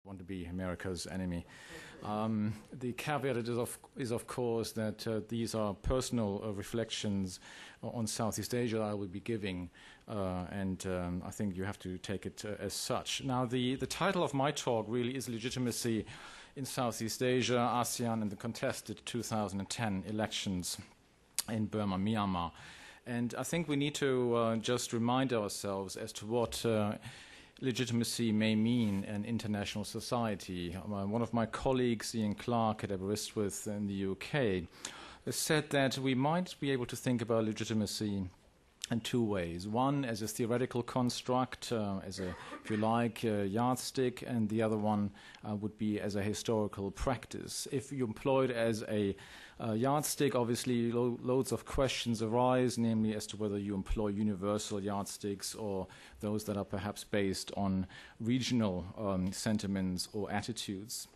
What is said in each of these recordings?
want to be America's enemy. The caveat is of course that these are personal reflections on Southeast Asia I will be giving, and I think you have to take it as such. Now, the title of my talk really is Legitimacy in Southeast Asia, ASEAN, and the contested 2010 elections in Burma, Myanmar. And I think we need to just remind ourselves as to what legitimacy may mean in international society. One of my colleagues, Ian Clark at Aberystwyth in the UK, said that we might be able to think about legitimacy in two ways. One as a theoretical construct, as a, if you like, yardstick, and the other one would be as a historical practice. If you employ it as a yardstick, obviously loads of questions arise, namely as to whether you employ universal yardsticks or those that are perhaps based on regional sentiments or attitudes.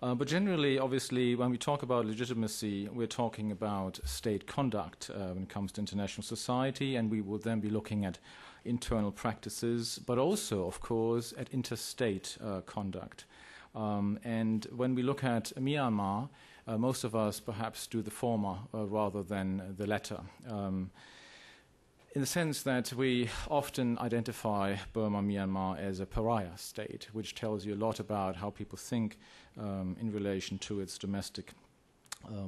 But generally, obviously, when we talk about legitimacy, we're talking about state conduct when it comes to international society, and we will then be looking at internal practices, but also, of course, at interstate conduct. And when we look at Myanmar, most of us perhaps do the former rather than the latter. In the sense that we often identify Burma, Myanmar as a pariah state, which tells you a lot about how people think in relation to its domestic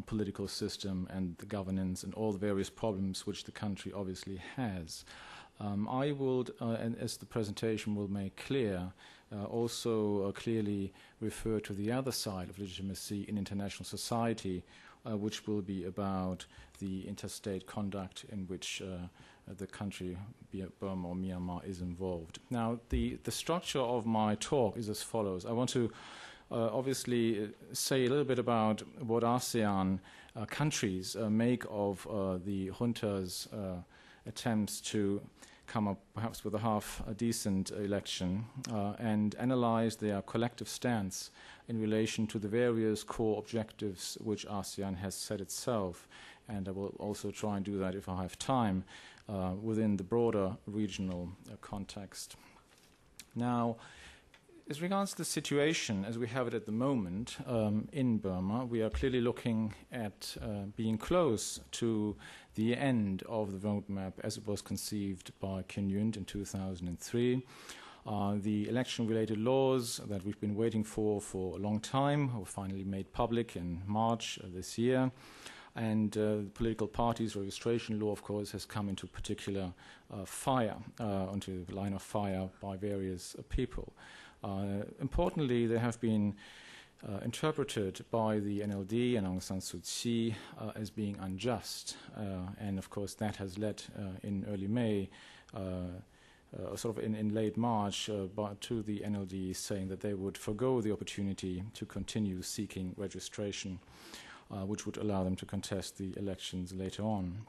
political system and the governance and all the various problems which the country obviously has. I would, and as the presentation will make clear, also clearly refer to the other side of legitimacy in international society, which will be about the interstate conduct in which the country, be it Burma or Myanmar, is involved. Now, the structure of my talk is as follows. I want to obviously say a little bit about what ASEAN countries make of the junta's attempts to come up perhaps with a half-decent election and analyze their collective stance in relation to the various core objectives which ASEAN has set itself. And I will also try and do that, if I have time, within the broader regional context. Now, as regards to the situation as we have it at the moment in Burma, we are clearly looking at being close to the end of the roadmap as it was conceived by Kim Yun in 2003. The election-related laws that we've been waiting for a long time were finally made public in March this year. And the political parties registration law, of course, has come into particular fire, onto the line of fire by various people. Importantly, they have been interpreted by the NLD and Aung San Suu Kyi as being unjust. And of course, that has led in early May, sort of in late March, to the NLD saying that they would forgo the opportunity to continue seeking registration, which would allow them to contest the elections later on.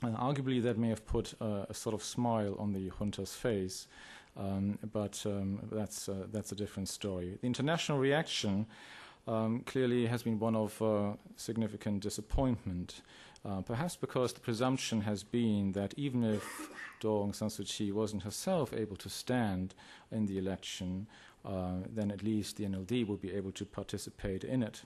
Arguably, that may have put a sort of smile on the junta's face, but that's a different story. The international reaction clearly has been one of significant disappointment, perhaps because the presumption has been that even if Aung San Suu Kyi wasn't herself able to stand in the election, then at least the NLD would be able to participate in it.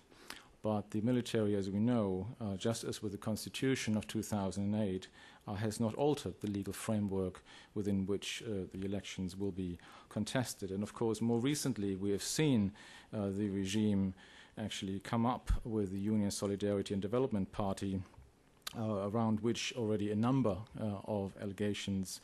But the military, as we know, just as with the Constitution of 2008, has not altered the legal framework within which the elections will be contested. And of course, more recently, we have seen the regime actually come up with the Union Solidarity and Development Party, around which already a number of allegations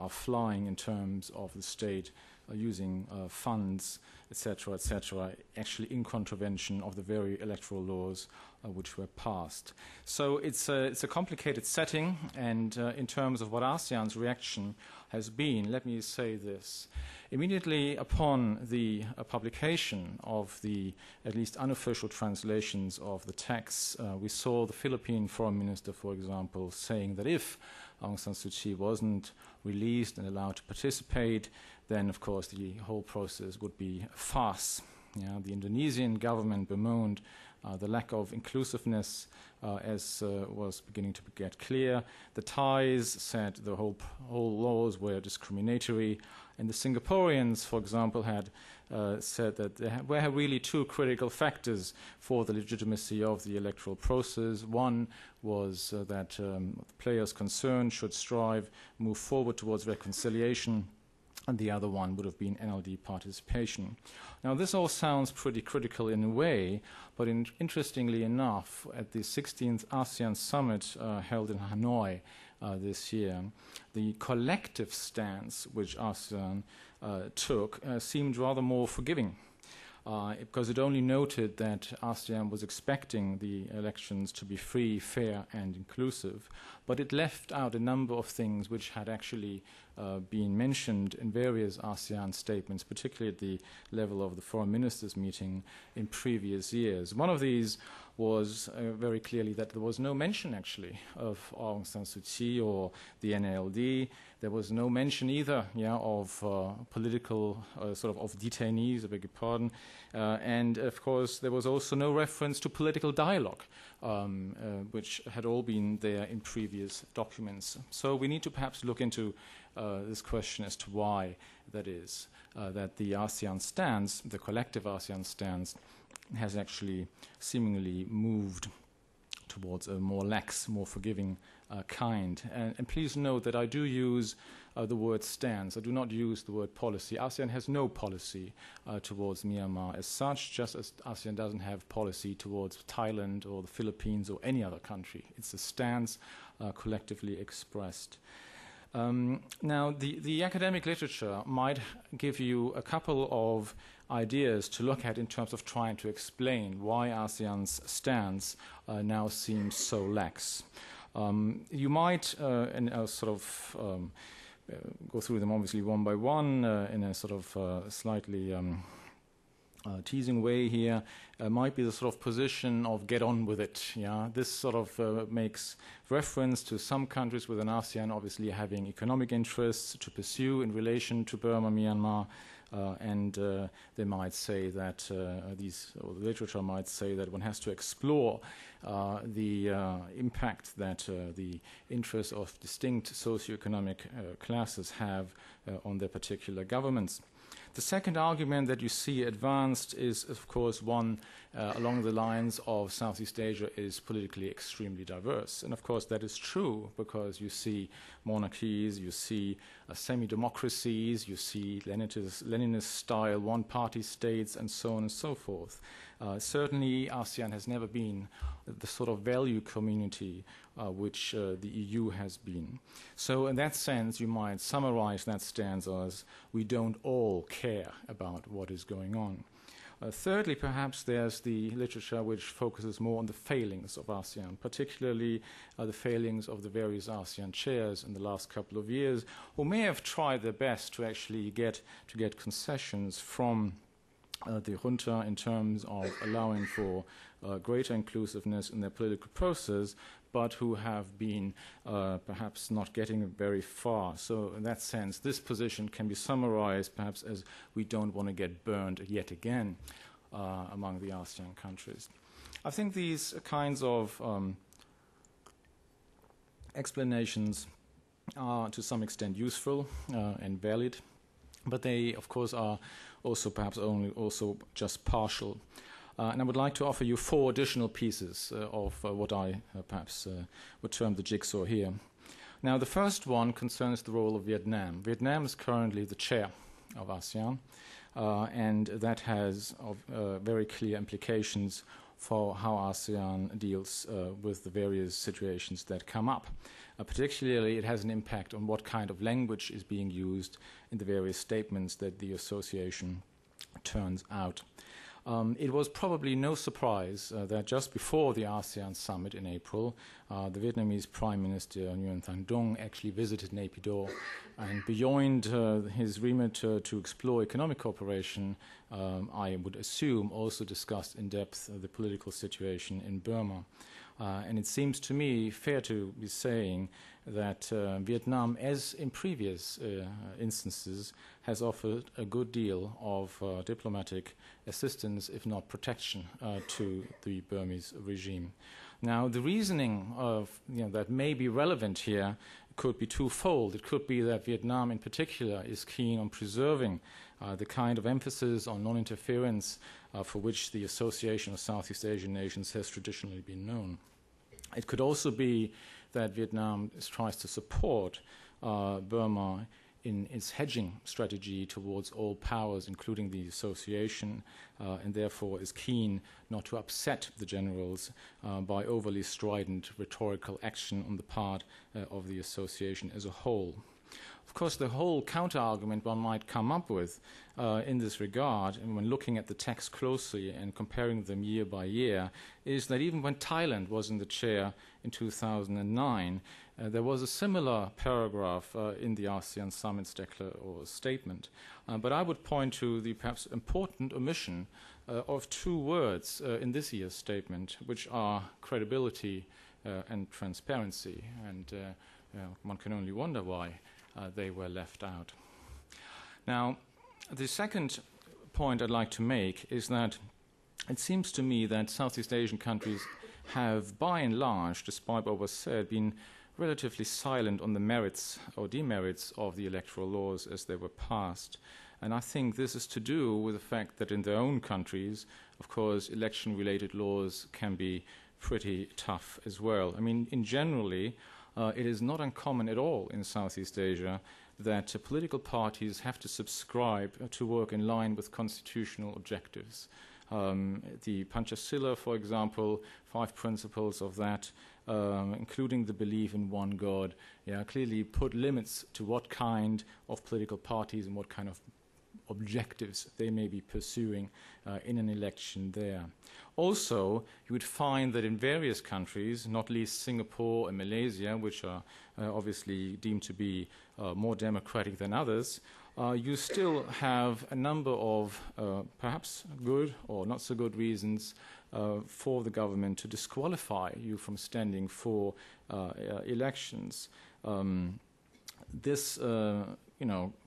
are flying in terms of the state using funds, etc., actually in contravention of the very electoral laws which were passed. So it's a complicated setting, and in terms of what ASEAN's reaction has been, let me say this. Immediately upon the publication of the at least unofficial translations of the texts, we saw the Philippine Foreign Minister, for example, saying that if Aung San Suu Kyi wasn't released and allowed to participate, then of course the whole process would be a farce. Yeah, the Indonesian government bemoaned the lack of inclusiveness as was beginning to get clear. The Thais said the whole laws were discriminatory, and the Singaporeans, for example, had said that there were really two critical factors for the legitimacy of the electoral process. One was that players concerned should move forward towards reconciliation, and the other one would have been NLD participation. Now, this all sounds pretty critical in a way, but interestingly enough, at the 16th ASEAN summit held in Hanoi this year, the collective stance which ASEAN took seemed rather more forgiving, because it only noted that ASEAN was expecting the elections to be free, fair, and inclusive, but it left out a number of things which had actually been mentioned in various ASEAN statements, particularly at the level of the foreign ministers meeting in previous years. One of these was very clearly that there was no mention actually of Aung San Suu Kyi or the NLD. There was no mention either of political of detainees, I beg your pardon, and of course there was also no reference to political dialogue, which had all been there in previous documents. So we need to perhaps look into this question as to why that is, that the ASEAN stance, the collective ASEAN stance, has actually seemingly moved towards a more lax, more forgiving kind. And please note that I do use the word stance. I do not use the word policy. ASEAN has no policy towards Myanmar as such, just as ASEAN doesn't have policy towards Thailand or the Philippines or any other country. It's a stance collectively expressed. Now, the academic literature might give you a couple of ideas to look at in terms of trying to explain why ASEAN's stance now seems so lax. You might go through them obviously one by one in a slightly teasing way here, might be the sort of position of get on with it. This makes reference to some countries within ASEAN obviously having economic interests to pursue in relation to Burma, Myanmar, and they might say that the literature might say that one has to explore the impact that the interests of distinct socioeconomic classes have on their particular governments. The second argument that you see advanced is, of course, one along the lines of Southeast Asia is politically extremely diverse. And, of course, that is true because you see monarchies, you see semi-democracies, you see Leninist-style one-party states, and so on and so forth. Certainly, ASEAN has never been the sort of value community which the EU has been. So in that sense, you might summarize that stance as we don't all care about what is going on. Thirdly, perhaps there's the literature which focuses more on the failings of ASEAN, particularly the failings of the various ASEAN chairs in the last couple of years, who may have tried their best to actually get concessions from the junta in terms of allowing for greater inclusiveness in their political process, but who have been perhaps not getting very far. So in that sense, this position can be summarized perhaps as we don't want to get burned yet again among the ASEAN countries. I think these kinds of explanations are to some extent useful and valid, but they, of course, are also perhaps also just partial. And I would like to offer you 4 additional pieces of what I perhaps would term the jigsaw here. Now, the first one concerns the role of Vietnam. Vietnam is currently the chair of ASEAN, and that has very clear implications for how ASEAN deals with the various situations that come up. Particularly, it has an impact on what kind of language is being used in the various statements that the association turns out. It was probably no surprise that just before the ASEAN summit in April, the Vietnamese Prime Minister Nguyen Thanh Dong actually visited Naypyidaw, and beyond his remit to explore economic cooperation, I would assume also discussed in depth the political situation in Burma. And it seems to me fair to be saying that Vietnam, as in previous instances, has offered a good deal of diplomatic assistance, if not protection, to the Burmese regime. Now, the reasoning of that may be relevant here could be twofold. It could be that Vietnam in particular is keen on preserving the kind of emphasis on non-interference for which the Association of Southeast Asian Nations has traditionally been known. It could also be that Vietnam tries to support Burma in its hedging strategy towards all powers, including the association, and therefore is keen not to upset the generals by overly strident rhetorical action on the part of the association as a whole. Of course, the whole counter-argument one might come up with in this regard, and when looking at the text closely and comparing them year by year, is that even when Thailand was in the chair in 2009, there was a similar paragraph in the ASEAN Summit's statement. But I would point to the perhaps important omission of two words in this year's statement, which are credibility and transparency. And one can only wonder why they were left out. Now, the second point I'd like to make is that it seems to me that Southeast Asian countries have, by and large, despite what was said, been relatively silent on the merits or demerits of the electoral laws as they were passed. And I think this is to do with the fact that in their own countries, of course, election-related laws can be pretty tough as well. I mean, generally, it is not uncommon at all in Southeast Asia that political parties have to subscribe to work in line with constitutional objectives. The Panchasila, for example, 5 principles of that, including the belief in one God, clearly put limits to what kind of political parties and what kind of objectives they may be pursuing in an election there. Also, you would find that in various countries, not least Singapore and Malaysia, which are obviously deemed to be more democratic than others, you still have a number of perhaps good or not so good reasons for the government to disqualify you from standing for elections. This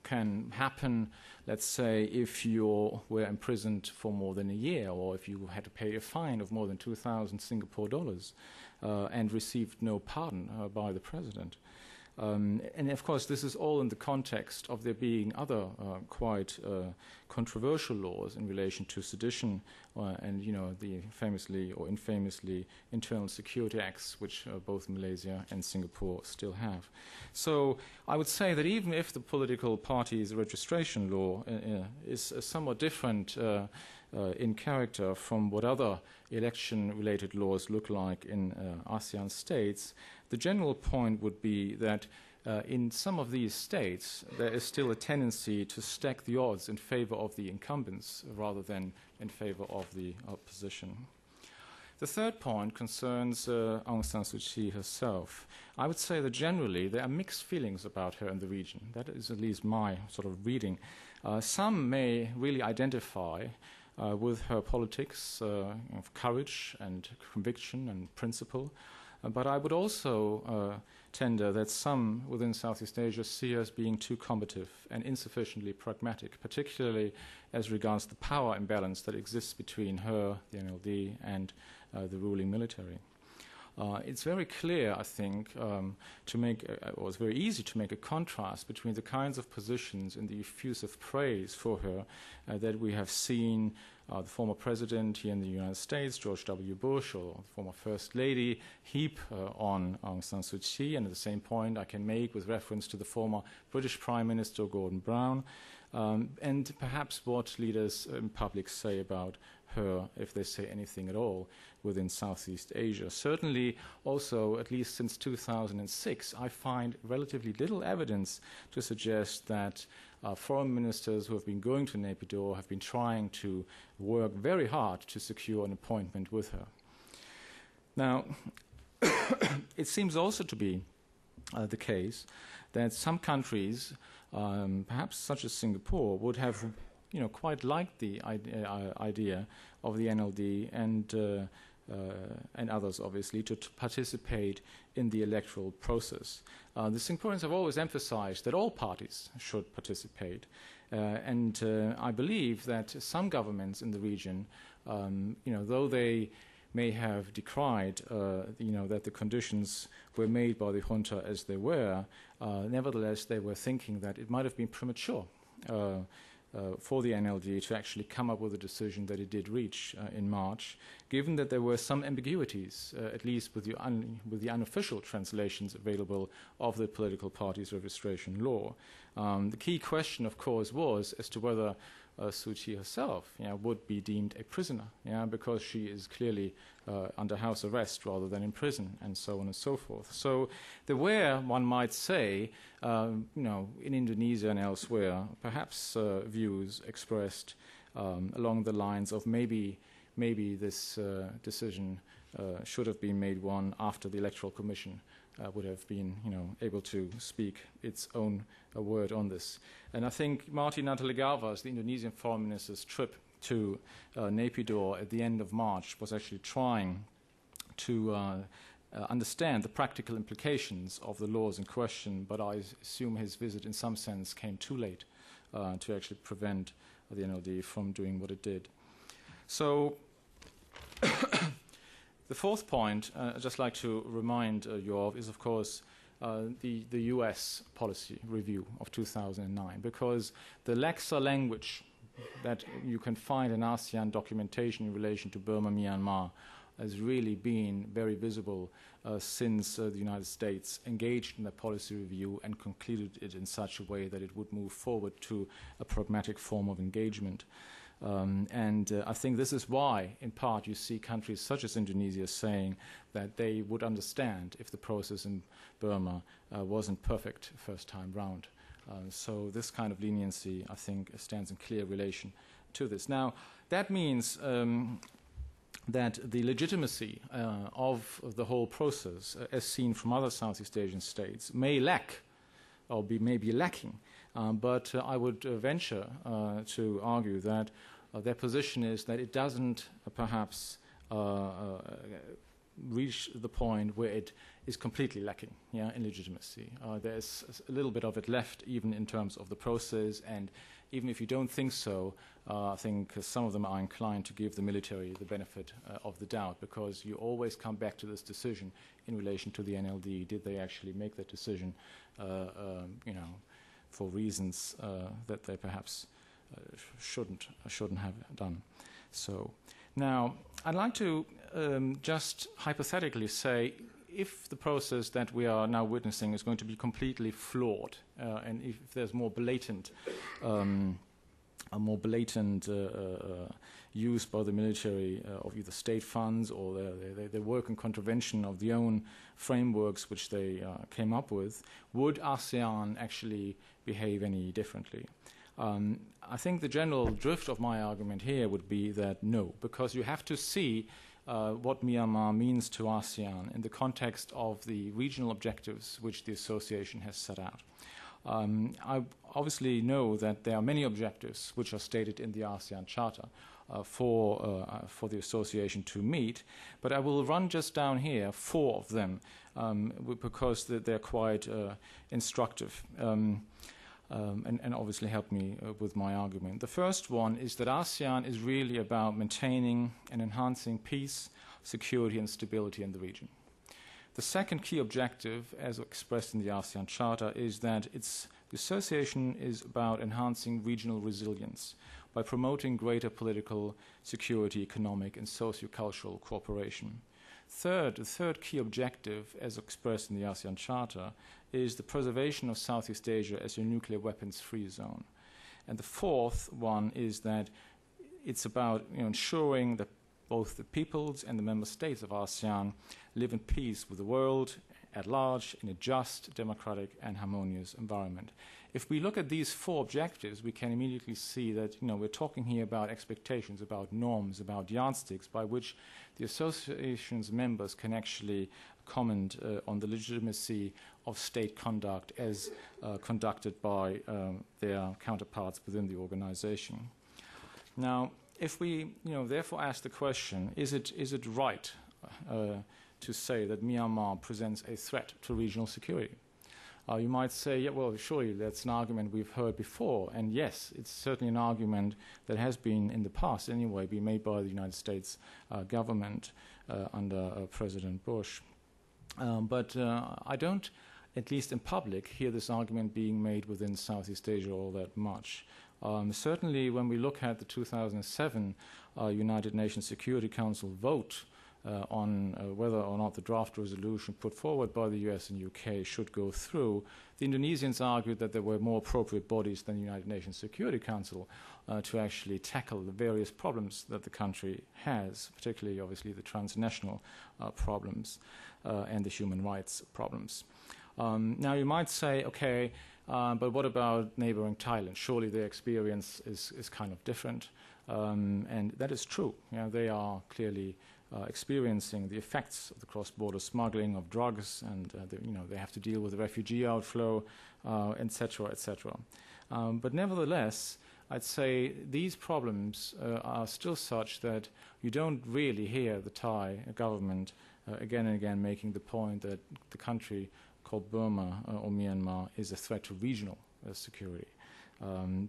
can happen, let's say, if you were imprisoned for more than a year, or if you had to pay a fine of more than 2,000 Singapore dollars and received no pardon by the president. And of course, this is all in the context of there being other quite controversial laws in relation to sedition and, the famously or infamously Internal Security Acts, which both Malaysia and Singapore still have. So I would say that even if the political party's registration law is somewhat different in character from what other election-related laws look like in ASEAN states, the general point would be that in some of these states, there is still a tendency to stack the odds in favor of the incumbents rather than in favor of the opposition. The third point concerns Aung San Suu Kyi herself. I would say that generally there are mixed feelings about her in the region. That is at least my sort of reading. Some may really identify with her politics of courage and conviction and principle. But I would also tender that some within Southeast Asia see her as being too combative and insufficiently pragmatic, particularly as regards the power imbalance that exists between her, the NLD, and the ruling military. It's very clear, I think, or it's very easy to make a contrast between the kinds of positions and the effusive praise for her that we have seen the former president here in the United States, George W. Bush, or the former First Lady, heap on Aung San Suu Kyi, and at the same point I can make with reference to the former British Prime Minister Gordon Brown, and perhaps what leaders in public say about her, if they say anything at all, within Southeast Asia. Certainly also, at least since 2006, I find relatively little evidence to suggest that foreign ministers who have been going to Naypyidaw have been trying to work very hard to secure an appointment with her. Now, it seems also to be the case that some countries, perhaps such as Singapore, would have quite liked the idea of the NLD and others, obviously, to participate in the electoral process. The Singaporeans have always emphasized that all parties should participate, and I believe that some governments in the region, though they may have decried, that the conditions were made by the junta as they were, nevertheless they were thinking that it might have been premature for the NLD to actually come up with a decision that it did reach in March, given that there were some ambiguities, at least with the unofficial translations available of the political parties registration law. The key question, of course, was as to whether Suu Kyi herself would be deemed a prisoner, because she is clearly under house arrest rather than in prison, and so on and so forth. So there were, one might say, in Indonesia and elsewhere, perhaps views expressed along the lines of maybe this decision should have been made one after the Electoral Commission would have been, able to speak its own word on this. And I think Martin Natalegawa's, the Indonesian foreign minister's trip to Naypyidaw at the end of March was actually trying to understand the practical implications of the laws in question, but I assume his visit in some sense came too late to actually prevent the NLD from doing what it did. So the fourth point I'd just like to remind you of is, of course, the US policy review of 2009, because the laxer language that you can find in ASEAN documentation in relation to Burma, Myanmar, has really been very visible since the United States engaged in the policy review and concluded it in such a way that it would move forward to a pragmatic form of engagement. I think this is why, in part, you see countries such as Indonesia saying that they would understand if the process in Burma wasn't perfect first time round. So this kind of leniency, I think, stands in clear relation to this. Now, that means that the legitimacy of the whole process, as seen from other Southeast Asian states, may lack or may be lacking. But I would venture to argue that their position is that it doesn't perhaps reach the point where it is completely lacking in legitimacy. There's a little bit of it left even in terms of the process, and even if you don't think so, I think some of them are inclined to give the military the benefit of the doubt, because you always come back to this decision in relation to the NLD. Did they actually make that decision for reasons that they perhaps shouldn't have done. So now I'd like to just hypothetically say, if the process that we are now witnessing is going to be completely flawed, and if there's more blatant use by the military of either state funds or their work in contravention of the own frameworks which they came up with, would ASEAN actually behave any differently? I think the general drift of my argument here would be that no, because you have to see what Myanmar means to ASEAN in the context of the regional objectives which the association has set out. I obviously know that there are many objectives which are stated in the ASEAN Charter for the association to meet, but I will run just down here 4 of them because they're quite instructive. And obviously help me with my argument. The first one is that ASEAN is really about maintaining and enhancing peace, security, and stability in the region. The second key objective, as expressed in the ASEAN Charter, is that the association is about enhancing regional resilience by promoting greater political, security, economic, and socio-cultural cooperation. The third key objective, as expressed in the ASEAN Charter, is the preservation of Southeast Asia as a nuclear weapons-free zone. And the fourth one is that it's about ensuring that both the peoples and the member states of ASEAN live in peace with the world at large in a just, democratic, and harmonious environment. If we look at these 4 objectives, we can immediately see that we're talking here about expectations, about norms, about yardsticks by which the association's members can actually comment on the legitimacy of state conduct as conducted by their counterparts within the organization. Now, if we therefore ask the question, is it right to say that Myanmar presents a threat to regional security? You might say, yeah, well, surely that's an argument we've heard before. And yes, it's certainly an argument that has been, in the past anyway, been made by the United States government under President Bush. But I don't, at least in public, hear this argument being made within Southeast Asia all that much. Certainly when we look at the 2007 United Nations Security Council vote on whether or not the draft resolution put forward by the US and UK should go through, the Indonesians argued that there were more appropriate bodies than the United Nations Security Council to actually tackle the various problems that the country has, particularly, obviously, the transnational problems and the human rights problems. Now, you might say, okay, but what about neighboring Thailand? Surely their experience is kind of different. And that is true. You know, they are clearly experiencing the effects of the cross-border smuggling of drugs, and they have to deal with the refugee outflow, etc., etc. But nevertheless, I'd say these problems are still such that you don't really hear the Thai government again and again making the point that the country called Burma or Myanmar is a threat to regional security.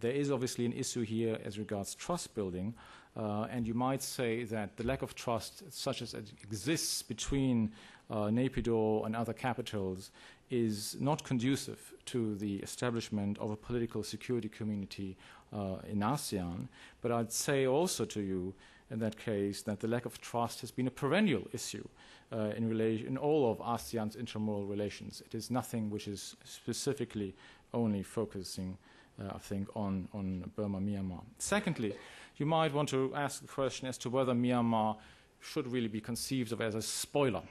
There is obviously an issue here as regards trust building, and you might say that the lack of trust such as it exists between Naypyidaw and other capitals is not conducive to the establishment of a political security community in ASEAN. But I'd say also to you in that case that the lack of trust has been a perennial issue in all of ASEAN's intramural relations. It is nothing which is specifically only focusing I think, on Burma, Myanmar. Secondly, you might want to ask the question as to whether Myanmar should really be conceived of as a spoiler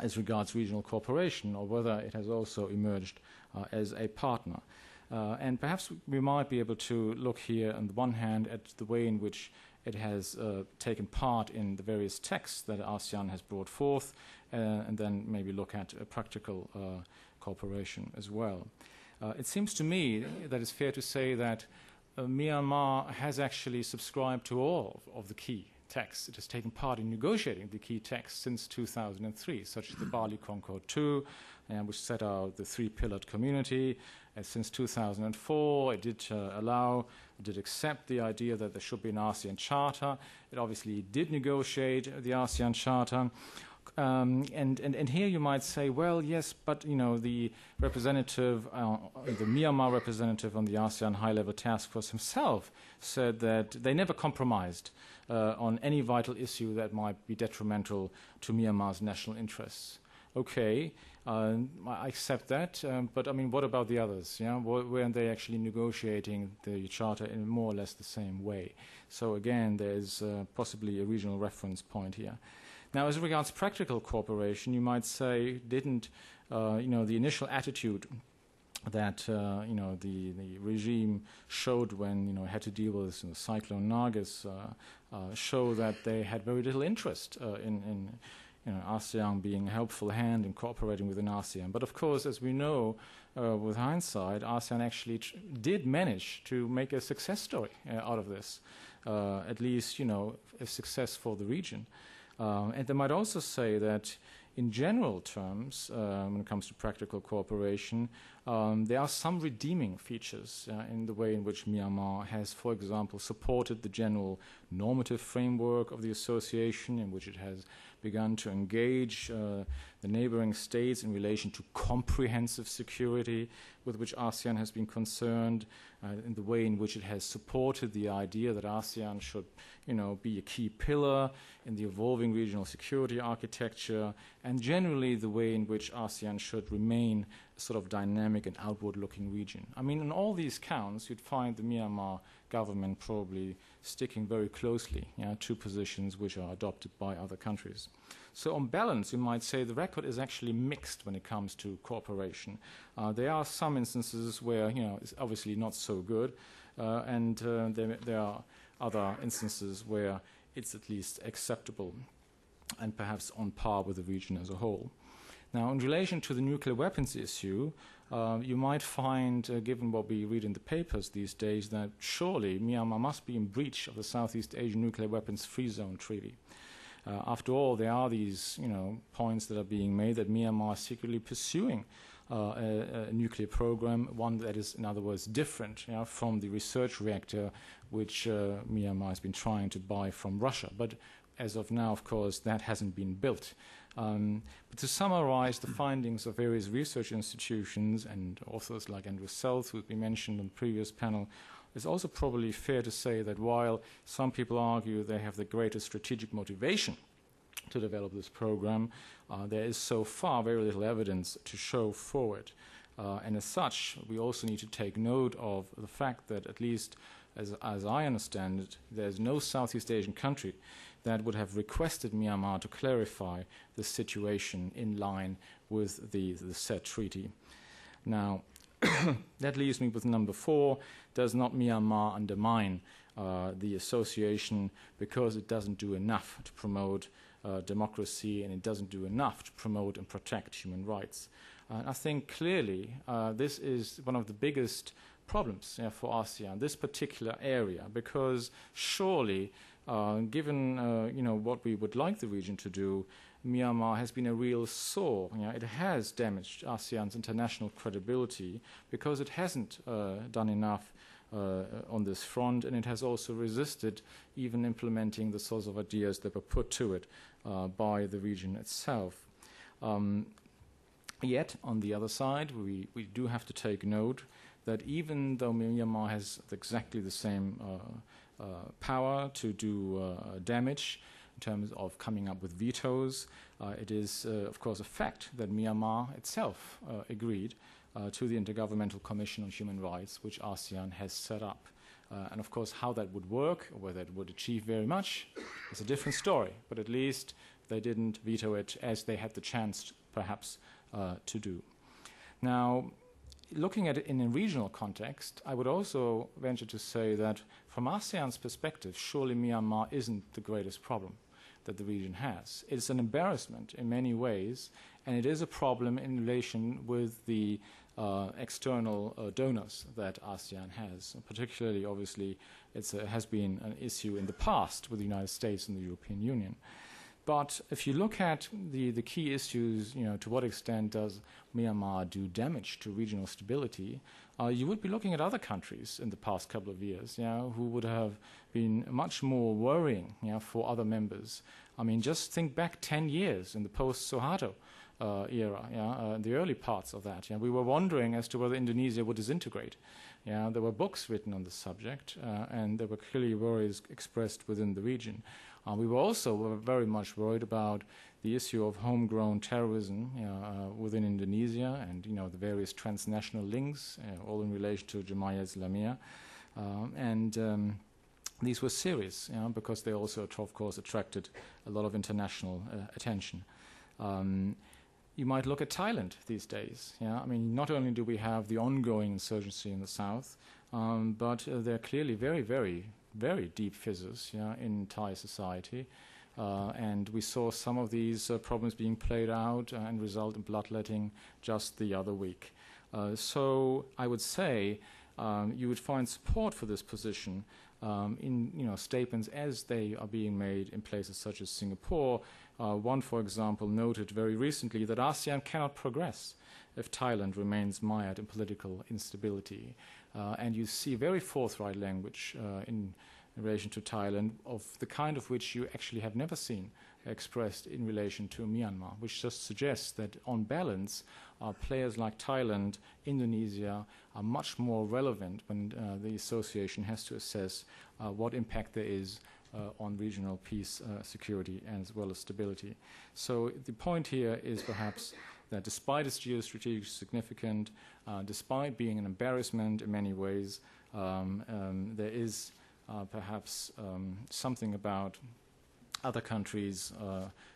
as regards regional cooperation, or whether it has also emerged as a partner. And perhaps we might be able to look here, on the one hand, at the way in which it has taken part in the various texts that ASEAN has brought forth, and then maybe look at practical cooperation as well. It seems to me that it's fair to say that Myanmar has actually subscribed to all of the key texts. It has taken part in negotiating the key texts since 2003, such as the Bali Concord II, which set out the three-pillared community. Since 2004, it did accept the idea that there should be an ASEAN Charter. It obviously did negotiate the ASEAN Charter. And here you might say, well, yes, but the representative, the Myanmar representative on the ASEAN High-Level Task Force himself said that they never compromised on any vital issue that might be detrimental to Myanmar's national interests. Okay, I accept that, but I mean, what about the others? Yeah, weren't they actually negotiating the charter in more or less the same way? So again, there's possibly a regional reference point here. Now, as regards practical cooperation, you might say, didn't the initial attitude that the regime showed when it had to deal with Cyclone Nargis show that they had very little interest in ASEAN being a helpful hand in cooperating within ASEAN. But of course, as we know, with hindsight, ASEAN actually did manage to make a success story out of this, at least a success for the region. And they might also say that in general terms, when it comes to practical cooperation, there are some redeeming features in the way in which Myanmar has, for example, supported the general normative framework of the association, in which it has begun to engage the neighboring states in relation to comprehensive security with which ASEAN has been concerned, in the way in which it has supported the idea that ASEAN should be a key pillar in the evolving regional security architecture, and generally the way in which ASEAN should remain a sort of dynamic and outward-looking region. I mean, in all these counts, you'd find the Myanmar government probably sticking very closely to positions which are adopted by other countries. So on balance, you might say the record is actually mixed when it comes to cooperation. There are some instances where it's obviously not so good, and there are other instances where it's at least acceptable and perhaps on par with the region as a whole. Now, in relation to the nuclear weapons issue, you might find, given what we read in the papers these days, that surely Myanmar must be in breach of the Southeast Asian Nuclear Weapons Free Zone Treaty. After all, there are these points that are being made that Myanmar is secretly pursuing a nuclear program, one that is, in other words, different from the research reactor which Myanmar has been trying to buy from Russia. But as of now, of course, that hasn't been built. But to summarize the findings of various research institutions and authors like Andrew Selth, who we mentioned on the previous panel, it's also probably fair to say that while some people argue they have the greatest strategic motivation to develop this program, there is so far very little evidence to show for it. And as such, we also need to take note of the fact that, at least as I understand it, there's no Southeast Asian country that would have requested Myanmar to clarify the situation in line with the said treaty. Now, that leaves me with number 4. Does not Myanmar undermine the association because it doesn't do enough to promote democracy, and it doesn't do enough to promote and protect human rights? I think clearly this is one of the biggest problems for ASEAN, this particular area, because surely, given what we would like the region to do, Myanmar has been a real sore. It has damaged ASEAN's international credibility because it hasn't done enough on this front, and it has also resisted even implementing the sorts of ideas that were put to it by the region itself. Yet, on the other side, we do have to take note that even though Myanmar has exactly the same power to do damage in terms of coming up with vetoes, it is, of course, a fact that Myanmar itself agreed to the Intergovernmental Commission on Human Rights, which ASEAN has set up. And, of course, how that would work, or whether it would achieve very much, is a different story. But at least they didn't veto it as they had the chance, perhaps, to do. Now, looking at it in a regional context, I would also venture to say that from ASEAN's perspective, surely Myanmar isn't the greatest problem that the region has. It's an embarrassment in many ways, and it is a problem in relation with the external donors that ASEAN has. Particularly, obviously, it has been an issue in the past with the United States and the European Union. But if you look at the key issues, to what extent does Myanmar do damage to regional stability, you would be looking at other countries in the past couple of years, who would have been much more worrying, for other members. I mean, just think back 10 years in the post-Suharto era, the early parts of that. We were wondering as to whether Indonesia would disintegrate. There were books written on the subject, and there were clearly worries expressed within the region. We were also very much worried about the issue of homegrown terrorism within Indonesia, and the various transnational links, all in relation to Jemaah Islamiyah, and these were serious, because they also, of course, attracted a lot of international attention. You might look at Thailand these days. I mean, not only do we have the ongoing insurgency in the south, but there are clearly very, very, very deep fissures in Thai society. And we saw some of these problems being played out and result in bloodletting just the other week. So I would say you would find support for this position in statements as they are being made in places such as Singapore. One, for example, noted very recently that ASEAN cannot progress if Thailand remains mired in political instability. And you see very forthright language in relation to Thailand of the kind of which you actually have never seen expressed in relation to Myanmar, which just suggests that on balance, players like Thailand, Indonesia are much more relevant when the association has to assess what impact there is on regional peace, security, as well as stability. So the point here is perhaps that despite its geostrategic significance, despite being an embarrassment in many ways, there is perhaps something about other countries'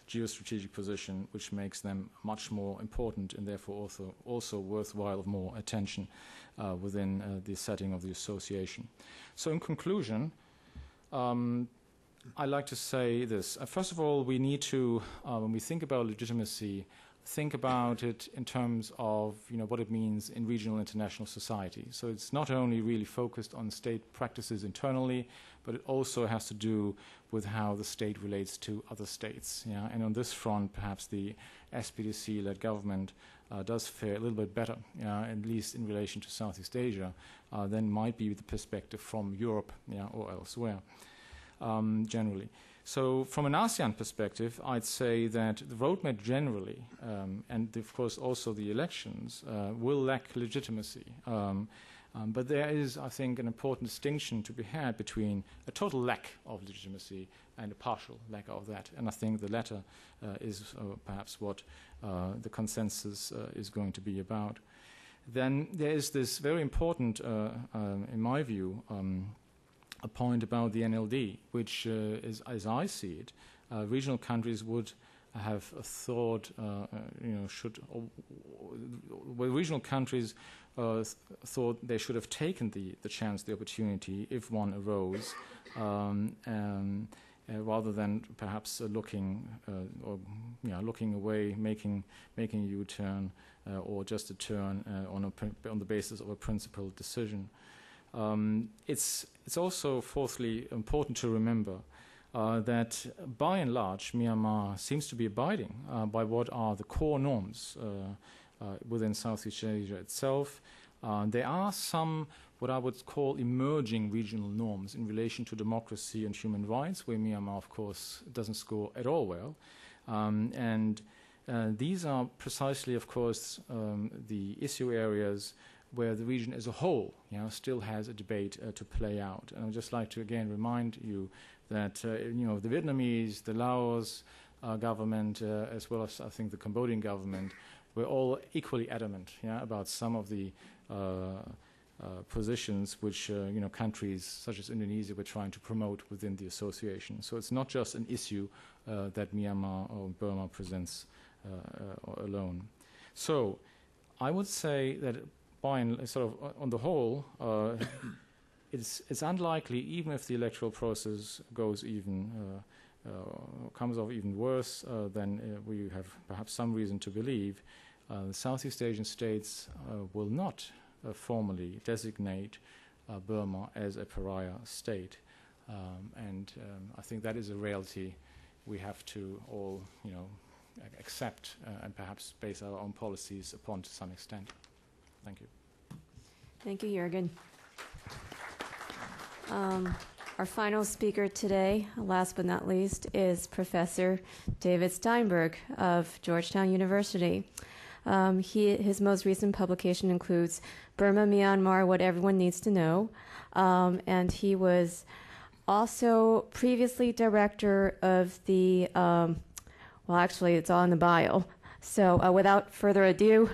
geostrategic position which makes them much more important and therefore also worthwhile of more attention within the setting of the association. So in conclusion, I'd like to say this. First of all, we need to, when we think about legitimacy, think about it in terms of what it means in regional international society. So it's not only really focused on state practices internally, but it also has to do with how the state relates to other states. Yeah? And on this front, perhaps the SPDC-led government does fare a little bit better, at least in relation to Southeast Asia, than might be the perspective from Europe or elsewhere, generally. So from an ASEAN perspective, I'd say that the roadmap generally, and of course also the elections, will lack legitimacy. But there is, I think, an important distinction to be had between a total lack of legitimacy and a partial lack of that. And I think the latter is perhaps what the consensus is going to be about. Then there is this very important, in my view, a point about the NLD, which is, as I see it, regional countries would have thought, regional countries thought they should have taken the chance, the opportunity, if one arose, rather than perhaps looking away, making a U-turn or just a turn on the basis of a principled decision. It's also, fourthly, important to remember that by and large Myanmar seems to be abiding by what are the core norms within Southeast Asia itself. There are some what I would call emerging regional norms in relation to democracy and human rights, where Myanmar, of course, doesn't score at all well. These are precisely, of course, the issue areas where the region as a whole still has a debate to play out. And I'd just like to again remind you that the Vietnamese, the Laos government, as well as I think the Cambodian government, were all equally adamant about some of the positions which countries such as Indonesia were trying to promote within the association. So it's not just an issue that Myanmar or Burma presents alone. So I would say that on the whole, it's unlikely, even if the electoral process goes comes off even worse than we have perhaps some reason to believe, the Southeast Asian states will not formally designate Burma as a pariah state, and I think that is a reality we have to all, accept and perhaps base our own policies upon to some extent. Thank you. Thank you, Jurgen. Our final speaker today, last but not least, is Professor David Steinberg of Georgetown University. His most recent publication includes Burma, Myanmar, What Everyone Needs to Know, and he was also previously director of the, well, actually, it's all in the bio. So without further ado,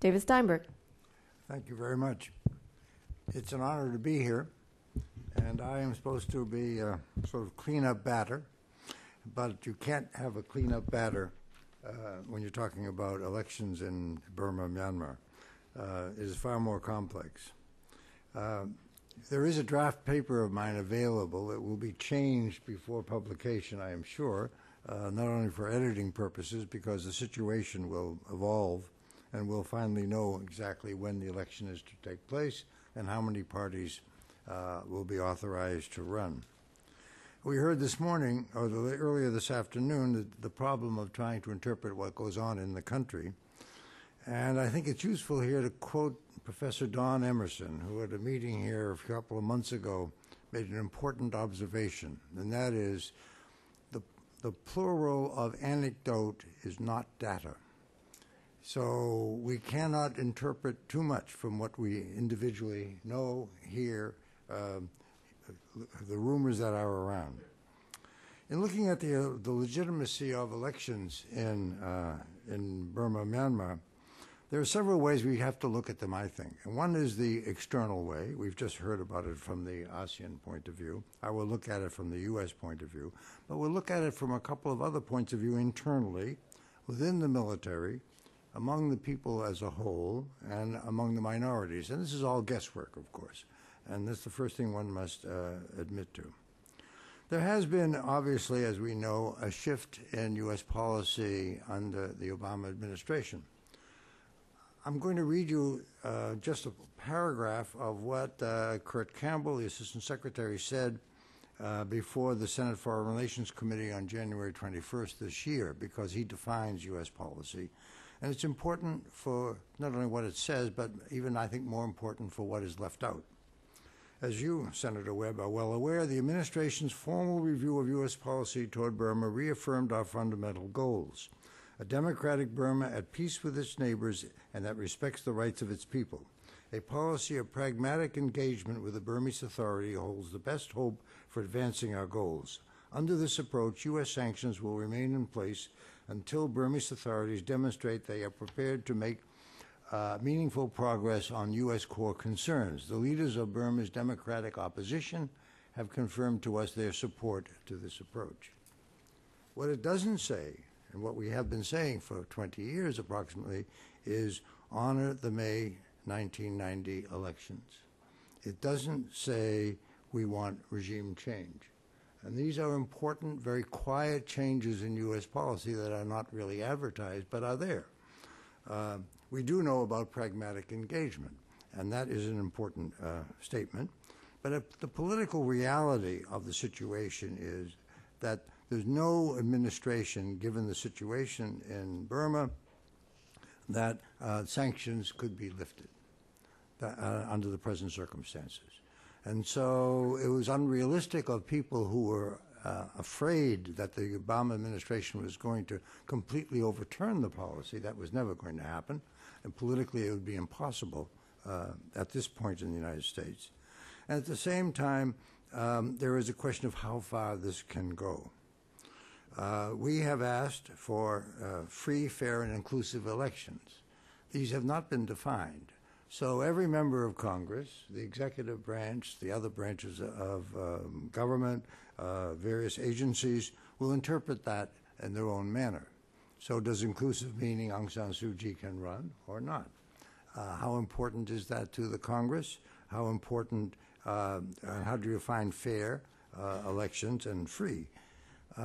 David Steinberg. Thank you very much. It's an honor to be here, and I am supposed to be sort of cleanup batter, but you can't have a cleanup batter when you're talking about elections in Burma, Myanmar. It is far more complex. There is a draft paper of mine available. It will be changed before publication, I am sure, not only for editing purposes, because the situation will evolve, and we'll finally know exactly when the election is to take place and how many parties will be authorized to run. We heard this morning, or earlier this afternoon, the problem of trying to interpret what goes on in the country. And I think it's useful here to quote Professor Don Emerson, who at a meeting here a couple of months ago made an important observation, and that is the plural of anecdote is not data. So we cannot interpret too much from what we individually know, hear, the rumors that are around. In looking at the legitimacy of elections in Burma, Myanmar, there are several ways we have to look at them, I think. And one is the external way. We've just heard about it from the ASEAN point of view. I will look at it from the U.S. point of view. But we'll look at it from a couple of other points of view internally, within the military, among the people as a whole, and among the minorities. And this is all guesswork, of course. And that's the first thing one must admit to. There has been, obviously, as we know, a shift in U.S. policy under the Obama administration. I'm going to read you just a paragraph of what Kurt Campbell, the Assistant Secretary, said before the Senate Foreign Relations Committee on January 21st this year, because he defines U.S. policy. And it's important for not only what it says, but even, I think, more important for what is left out. As you, Senator Webb, are well aware, the administration's formal review of U.S. policy toward Burma reaffirmed our fundamental goals: a democratic Burma at peace with its neighbors and that respects the rights of its people. A policy of pragmatic engagement with the Burmese Authority holds the best hope for advancing our goals. Under this approach, U.S. sanctions will remain in place until Burmese authorities demonstrate they are prepared to make meaningful progress on U.S. core concerns. The leaders of Burma's democratic opposition have confirmed to us their support to this approach. What it doesn't say, and what we have been saying for 20 years approximately, is honor the May 1990 elections. It doesn't say we want regime change. And these are important, very quiet changes in U.S. policy that are not really advertised, but are there. We do know about pragmatic engagement, and that is an important statement. But the political reality of the situation is that there's no administration, given the situation in Burma, that sanctions could be lifted under the present circumstances. And so it was unrealistic of people who were afraid that the Obama administration was going to completely overturn the policy. That was never going to happen. And politically, it would be impossible at this point in the United States. And at the same time, there is a question of how far this can go. We have asked for free, fair, and inclusive elections. These have not been defined. So every member of Congress, the executive branch, the other branches of government, various agencies, will interpret that in their own manner. So does inclusive meaning Aung San Suu Kyi can run or not? How important is that to the Congress? How important, how do you find fair elections and free?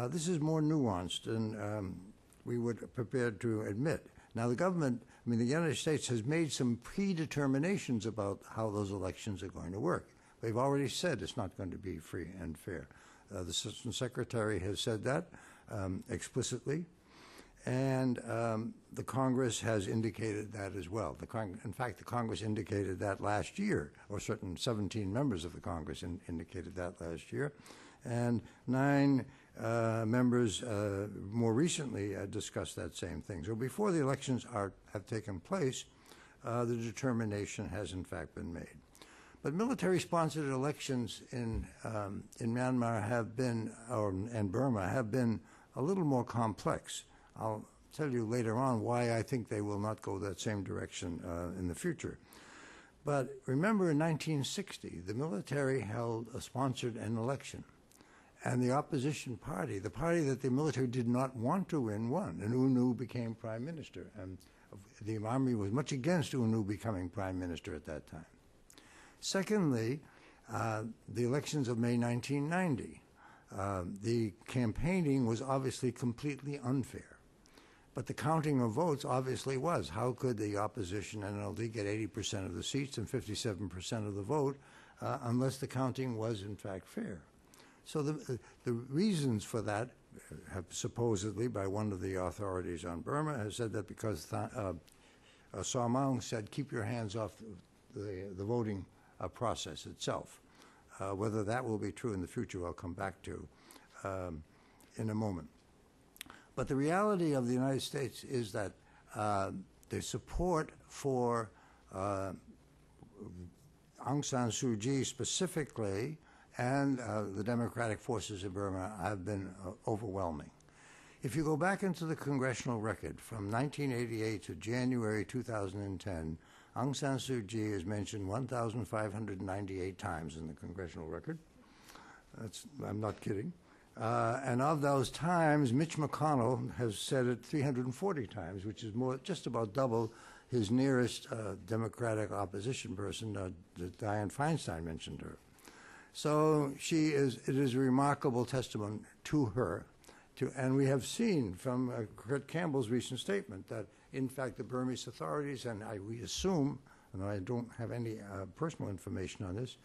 This is more nuanced than we would prepared to admit. Now, the government, I mean, the United States has made some predeterminations about how those elections are going to work. They've already said it's not going to be free and fair. The Assistant Secretary has said that explicitly, and the Congress has indicated that as well. In fact, the Congress indicated that last year, or certain 17 members of the Congress indicated that last year, and 9 members more recently discussed that same thing. So before the elections have taken place, the determination has in fact been made. But military-sponsored elections in Myanmar have been, and Burma, have been a little more complex. I'll tell you later on why I think they will not go that same direction in the future. But remember, in 1960, the military sponsored an election. And the opposition party, the party that the military did not want to win, won. And U Nu became prime minister. And the army was much against U Nu becoming prime minister at that time. Secondly, the elections of May 1990. The campaigning was obviously completely unfair. But the counting of votes obviously was. How could the opposition NLD get 80% of the seats and 57% of the vote unless the counting was in fact fair? So the reasons for that, have supposedly by one of the authorities on Burma, has said that because Saw Maung said, keep your hands off the voting process itself. Whether that will be true in the future, I'll come back to in a moment. But the reality of the United States is that the support for Aung San Suu Kyi specifically and the democratic forces in Burma have been overwhelming. If you go back into the congressional record from 1988 to January 2010, Aung San Suu Kyi is mentioned 1,598 times in the congressional record. I'm not kidding. And of those times, Mitch McConnell has said it 340 times, which is just about double his nearest Democratic opposition person, Dianne Feinstein mentioned her. So it is a remarkable testament to her. And we have seen from Kurt Campbell's recent statement that, in fact, the Burmese authorities, and we assume, and I don't have any personal information on this,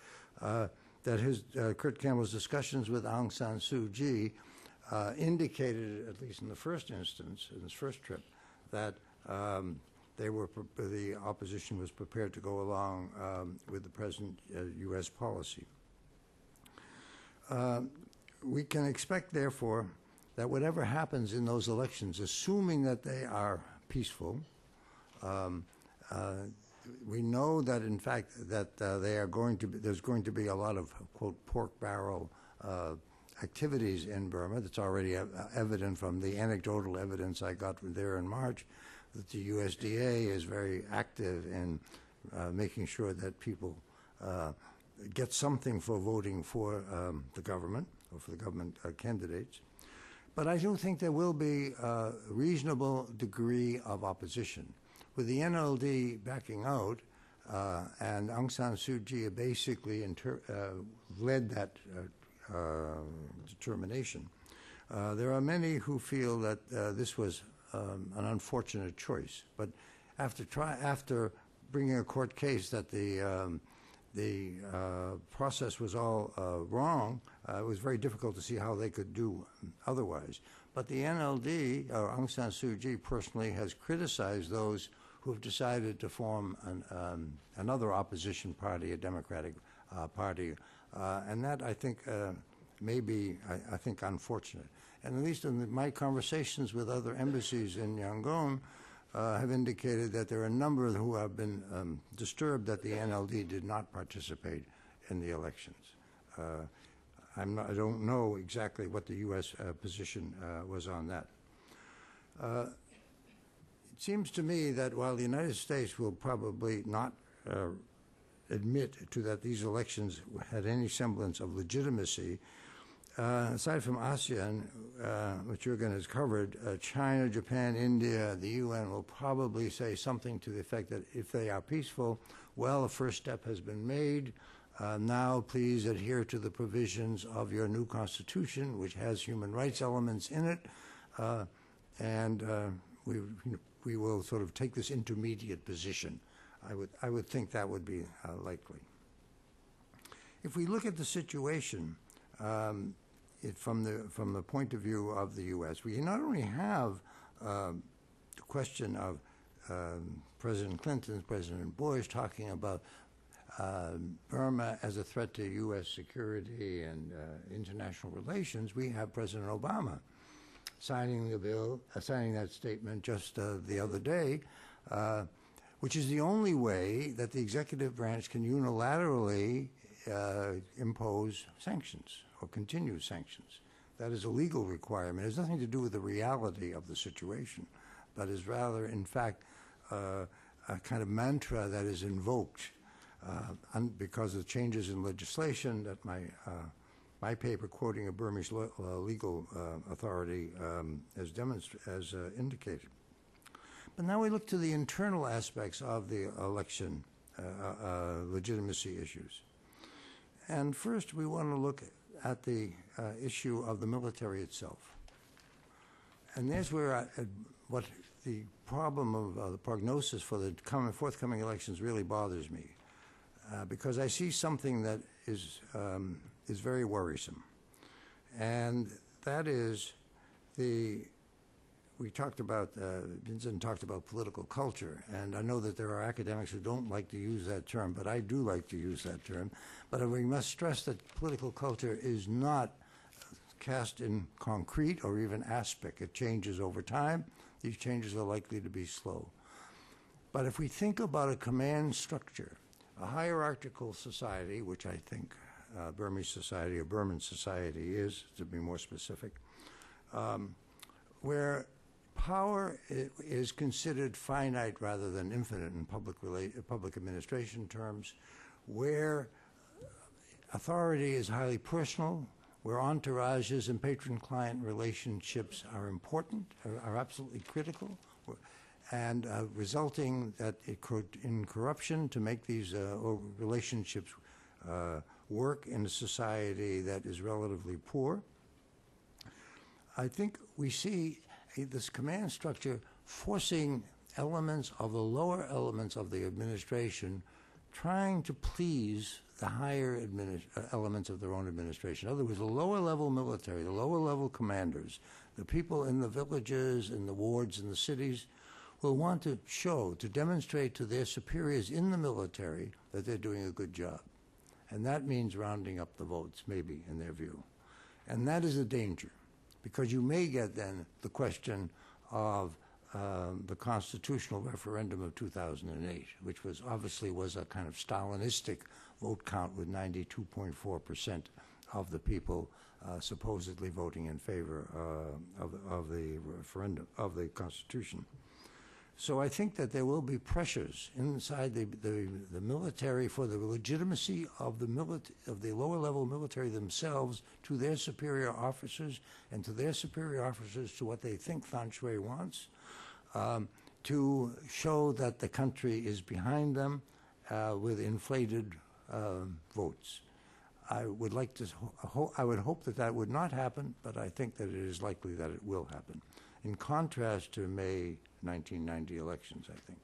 that Kurt Campbell's discussions with Aung San Suu Kyi indicated, at least in the first instance, in his first trip, that the opposition was prepared to go along with the present U.S. policy. We can expect, therefore, that whatever happens in those elections, assuming that they are peaceful, we know that, in fact, that there's going to be a lot of, quote, pork barrel activities in Burma. That's already evident from the anecdotal evidence I got from there in March, that the USDA is very active in making sure that people get something for voting for the government or for the government candidates. But I do think there will be a reasonable degree of opposition. With the NLD backing out and Aung San Suu Kyi basically led that determination, there are many who feel that this was an unfortunate choice. But after bringing a court case that the process was all wrong, it was very difficult to see how they could do otherwise. But the NLD, or Aung San Suu Kyi, personally has criticized those who have decided to form another opposition party, a Democratic party, and that I think may be, I think, unfortunate. And at least in my conversations with other embassies in Yangon, have indicated that there are a number who have been disturbed that the NLD did not participate in the elections. I don't know exactly what the U.S. position was on that. It seems to me that while the United States will probably not admit to that these elections had any semblance of legitimacy, aside from ASEAN, which Jurgen has covered, China, Japan, India, the UN will probably say something to the effect that if they are peaceful, well, a first step has been made. Now please adhere to the provisions of your new constitution, which has human rights elements in it, and we will sort of take this intermediate position. I would think that would be likely. If we look at the situation from the point of view of the U.S., we not only have the question of President Clinton, President Bush talking about Burma as a threat to U.S. security and international relations, we have President Obama signing the bill, signing that statement just the other day, which is the only way that the executive branch can unilaterally impose sanctions or continue sanctions. That is a legal requirement. It has nothing to do with the reality of the situation, but is rather, in fact, a kind of mantra that is invoked because of changes in legislation that my paper, quoting a Burmese legal authority, has indicated. But now we look to the internal aspects of the election legitimacy issues. And first, we want to look at the issue of the military itself. And there's where what the problem of the prognosis for the forthcoming elections really bothers me, because I see something that is very worrisome. And that is we talked about, Vincent talked about political culture, and I know that there are academics who don't like to use that term, but I do like to use that term. But we must stress that political culture is not cast in concrete or even aspic. It changes over time. These changes are likely to be slow. But if we think about a command structure, a hierarchical society, which I think Burmese society or Burman society is, to be more specific, where power is considered finite rather than infinite in public administration terms, where authority is highly personal, where entourages and patron-client relationships are important, are absolutely critical, and resulting in corruption to make these relationships work in a society that is relatively poor. I think we see this command structure forcing elements of the lower elements of the administration trying to please the higher elements of their own administration. In other words, the lower level military, the lower level commanders, the people in the villages, in the wards, in the cities, will want to show, to demonstrate to their superiors in the military that they're doing a good job. And that means rounding up the votes, maybe, in their view. And that is a danger, because you may get then the question of the constitutional referendum of 2008, which was obviously was a kind of Stalinistic vote count with 92.4% of the people supposedly voting in favor of the referendum, of the Constitution. So I think that there will be pressures inside the military for the legitimacy of the lower level military themselves to their superior officers and to their superior officers to what they think Than Shwe wants, to show that the country is behind them with inflated votes. I would like to. I would hope that that would not happen, but I think that it is likely that it will happen. In contrast to May 1990 elections, I think.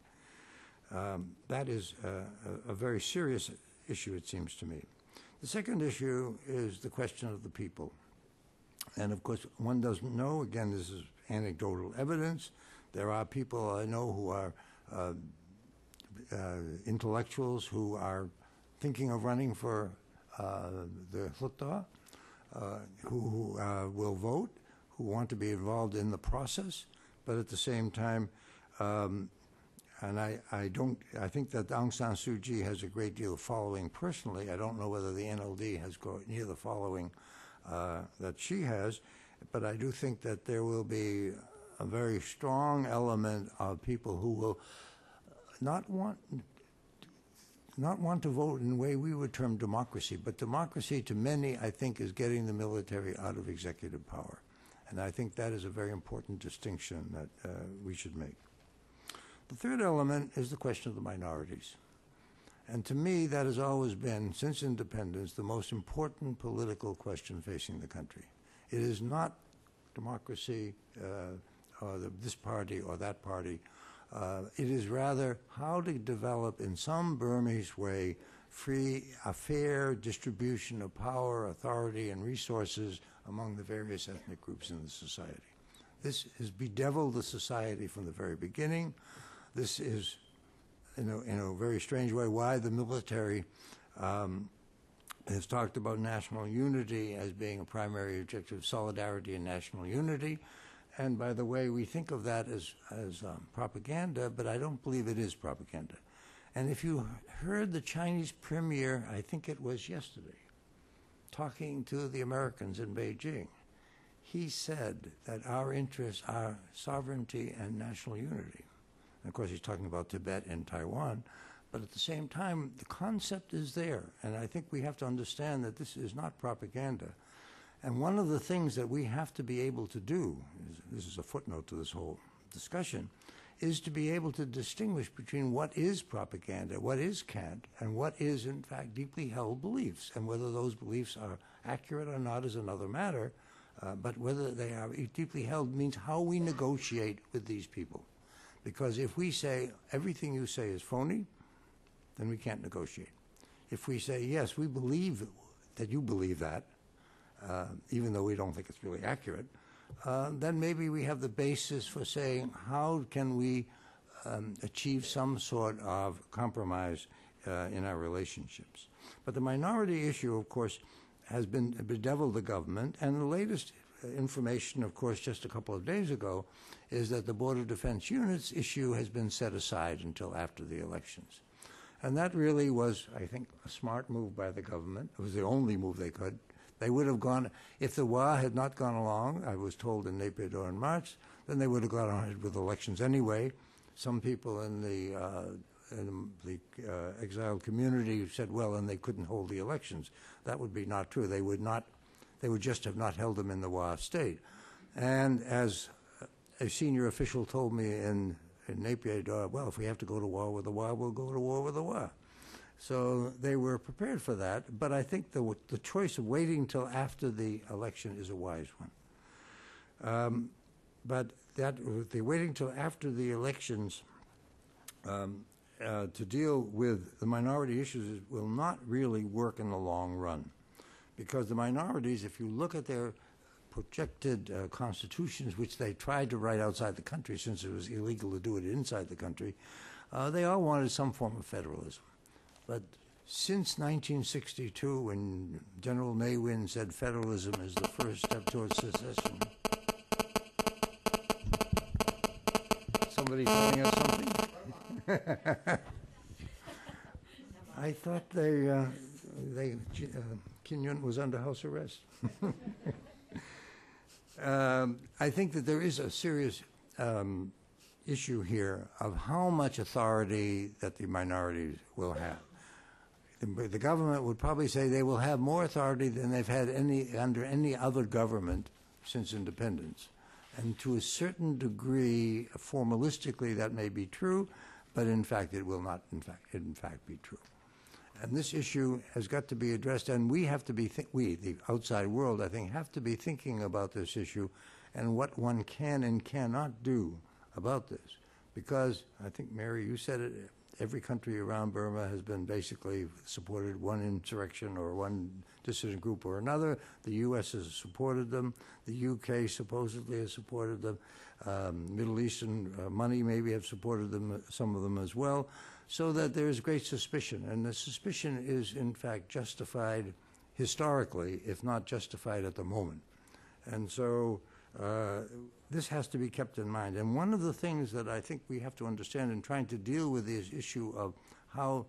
That is a very serious issue, it seems to me. The second issue is the question of the people. And of course, one doesn't know, again, this is anecdotal evidence. There are people I know who are intellectuals who are thinking of running for the Hluttaw, who will vote, who want to be involved in the process, but at the same time, and I think that Aung San Suu Kyi has a great deal of following personally. I don't know whether the NLD has got near the following that she has, but I do think that there will be a very strong element of people who will not want to vote in the way we would term democracy, but democracy to many, I think, is getting the military out of executive power. And I think that is a very important distinction that we should make. The third element is the question of the minorities. And to me, that has always been, since independence, the most important political question facing the country. It is not democracy or this party or that party. It is rather how to develop in some Burmese way a fair distribution of power, authority, and resources among the various ethnic groups in the society. This has bedeviled the society from the very beginning. This is, in a very strange way, why the military has talked about national unity as being a primary objective, solidarity and national unity. And by the way, we think of that as propaganda, but I don't believe it is propaganda. And if you heard the Chinese premier, I think it was yesterday, talking to the Americans in Beijing, he said that our interests are sovereignty and national unity. And of course, he's talking about Tibet and Taiwan, but at the same time, the concept is there. And I think we have to understand that this is not propaganda. And one of the things that we have to be able to do, this is a footnote to this whole discussion, is to be able to distinguish between what is propaganda, what is cant, and what is, in fact, deeply held beliefs. And whether those beliefs are accurate or not is another matter, but whether they are deeply held means how we negotiate with these people. Because if we say everything you say is phony, then we can't negotiate. If we say, yes, we believe that you believe that, even though we don't think it's really accurate, then maybe we have the basis for saying how can we achieve some sort of compromise in our relationships. But the minority issue, of course, has been bedeviled the government, and the latest information, of course, just a couple of days ago, is that the Border Defense Units issue has been set aside until after the elections. And that really was, I think, a smart move by the government. It was the only move they could. They would have gone, if the WA had not gone along, I was told in Naypyidaw in March, then they would have gone on with elections anyway. Some people in the exiled community said, well, and they couldn't hold the elections. That would be not true. They would just have not held them in the WA state. And as a senior official told me in Naypyidaw, well, if we have to go to war with the WA, we'll go to war with the WA. So they were prepared for that, but I think the choice of waiting till after the election is a wise one. But the waiting till after the elections to deal with the minority issues will not really work in the long run, because the minorities, if you look at their projected constitutions, which they tried to write outside the country since it was illegal to do it inside the country, they all wanted some form of federalism. But since 1962, when General Maywin said federalism is the first step towards secession, somebody telling us something? I thought Kim Yun was under house arrest. I think that there is a serious issue here of how much authority that the minorities will have. The government would probably say they will have more authority than they've had under any other government since independence. And to a certain degree, formalistically, that may be true, but in fact, it will not, in fact, be true. And this issue has got to be addressed, and we have to be, we, the outside world, I think, have to be thinking about this issue and what one can and cannot do about this. Because, I think, Mary, you said it, every country around Burma has been basically supported one insurrection or one dissident group or another. The U.S. has supported them. The U.K. supposedly has supported them. Middle Eastern money maybe have supported them, some of them as well, so that there is great suspicion. And the suspicion is, in fact, justified historically, if not justified at the moment. And so this has to be kept in mind. And one of the things that I think we have to understand in trying to deal with this issue of how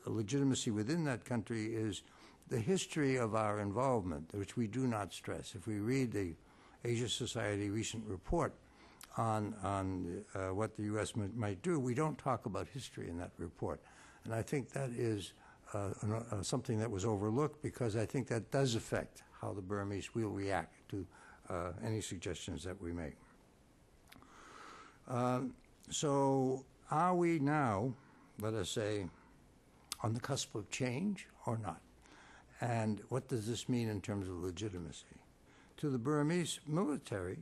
legitimacy within that country is the history of our involvement, which we do not stress. If we read the Asia Society recent report on what the U.S. might do, we don't talk about history in that report. And I think that is something that was overlooked, because I think that does affect how the Burmese will react to any suggestions that we make. So are we now, let us say, on the cusp of change or not? And what does this mean in terms of legitimacy? To the Burmese military,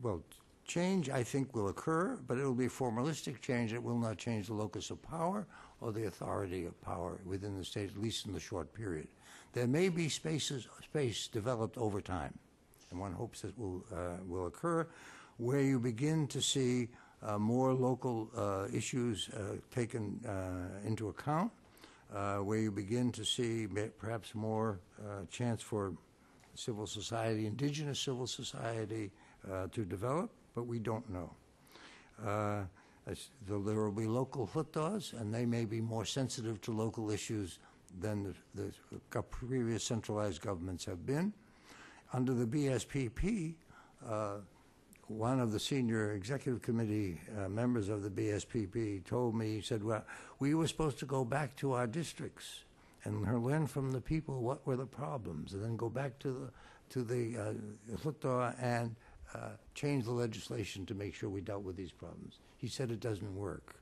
well, change, I think, will occur, but it will be formalistic change. It will not change the locus of power or the authority of power within the state, at least in the short period. There may be space developed over time, and one hopes that will occur, where you begin to see more local issues taken into account, where you begin to see perhaps more chance for civil society, indigenous civil society, to develop, but we don't know. There will be local hutas, and they may be more sensitive to local issues than the previous centralized governments have been. Under the BSPP, one of the senior executive committee members of the BSPP told me, he said, well, we were supposed to go back to our districts and learn from the people what were the problems, and then go back to the huta and change the legislation to make sure we dealt with these problems. He said it doesn't work.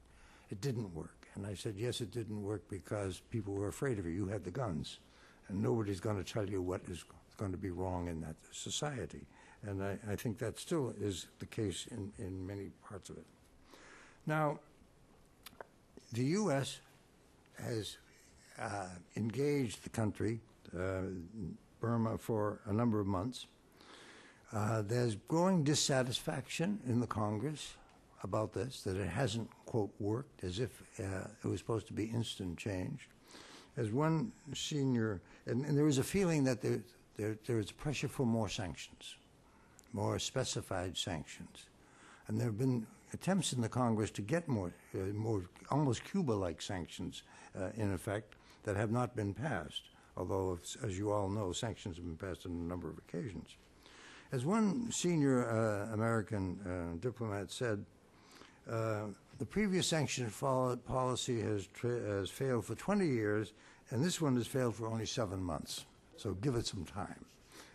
It didn't work. And I said, yes, it didn't work because people were afraid of you. You had the guns, and nobody's going to tell you what is going to be wrong in that society. And I think that still is the case in many parts of it. Now, the U.S. has engaged the country, Burma, for a number of months. There's growing dissatisfaction in the Congress about this, that it hasn't, quote, worked, as if it was supposed to be instant change. As one senior, and there is a feeling that there is pressure for more sanctions, more specified sanctions. And there have been attempts in the Congress to get more almost Cuba-like sanctions, in effect, that have not been passed, although, as you all know, sanctions have been passed on a number of occasions. As one senior American diplomat said, the previous sanction policy has failed for 20 years, and this one has failed for only 7 months. So give it some time.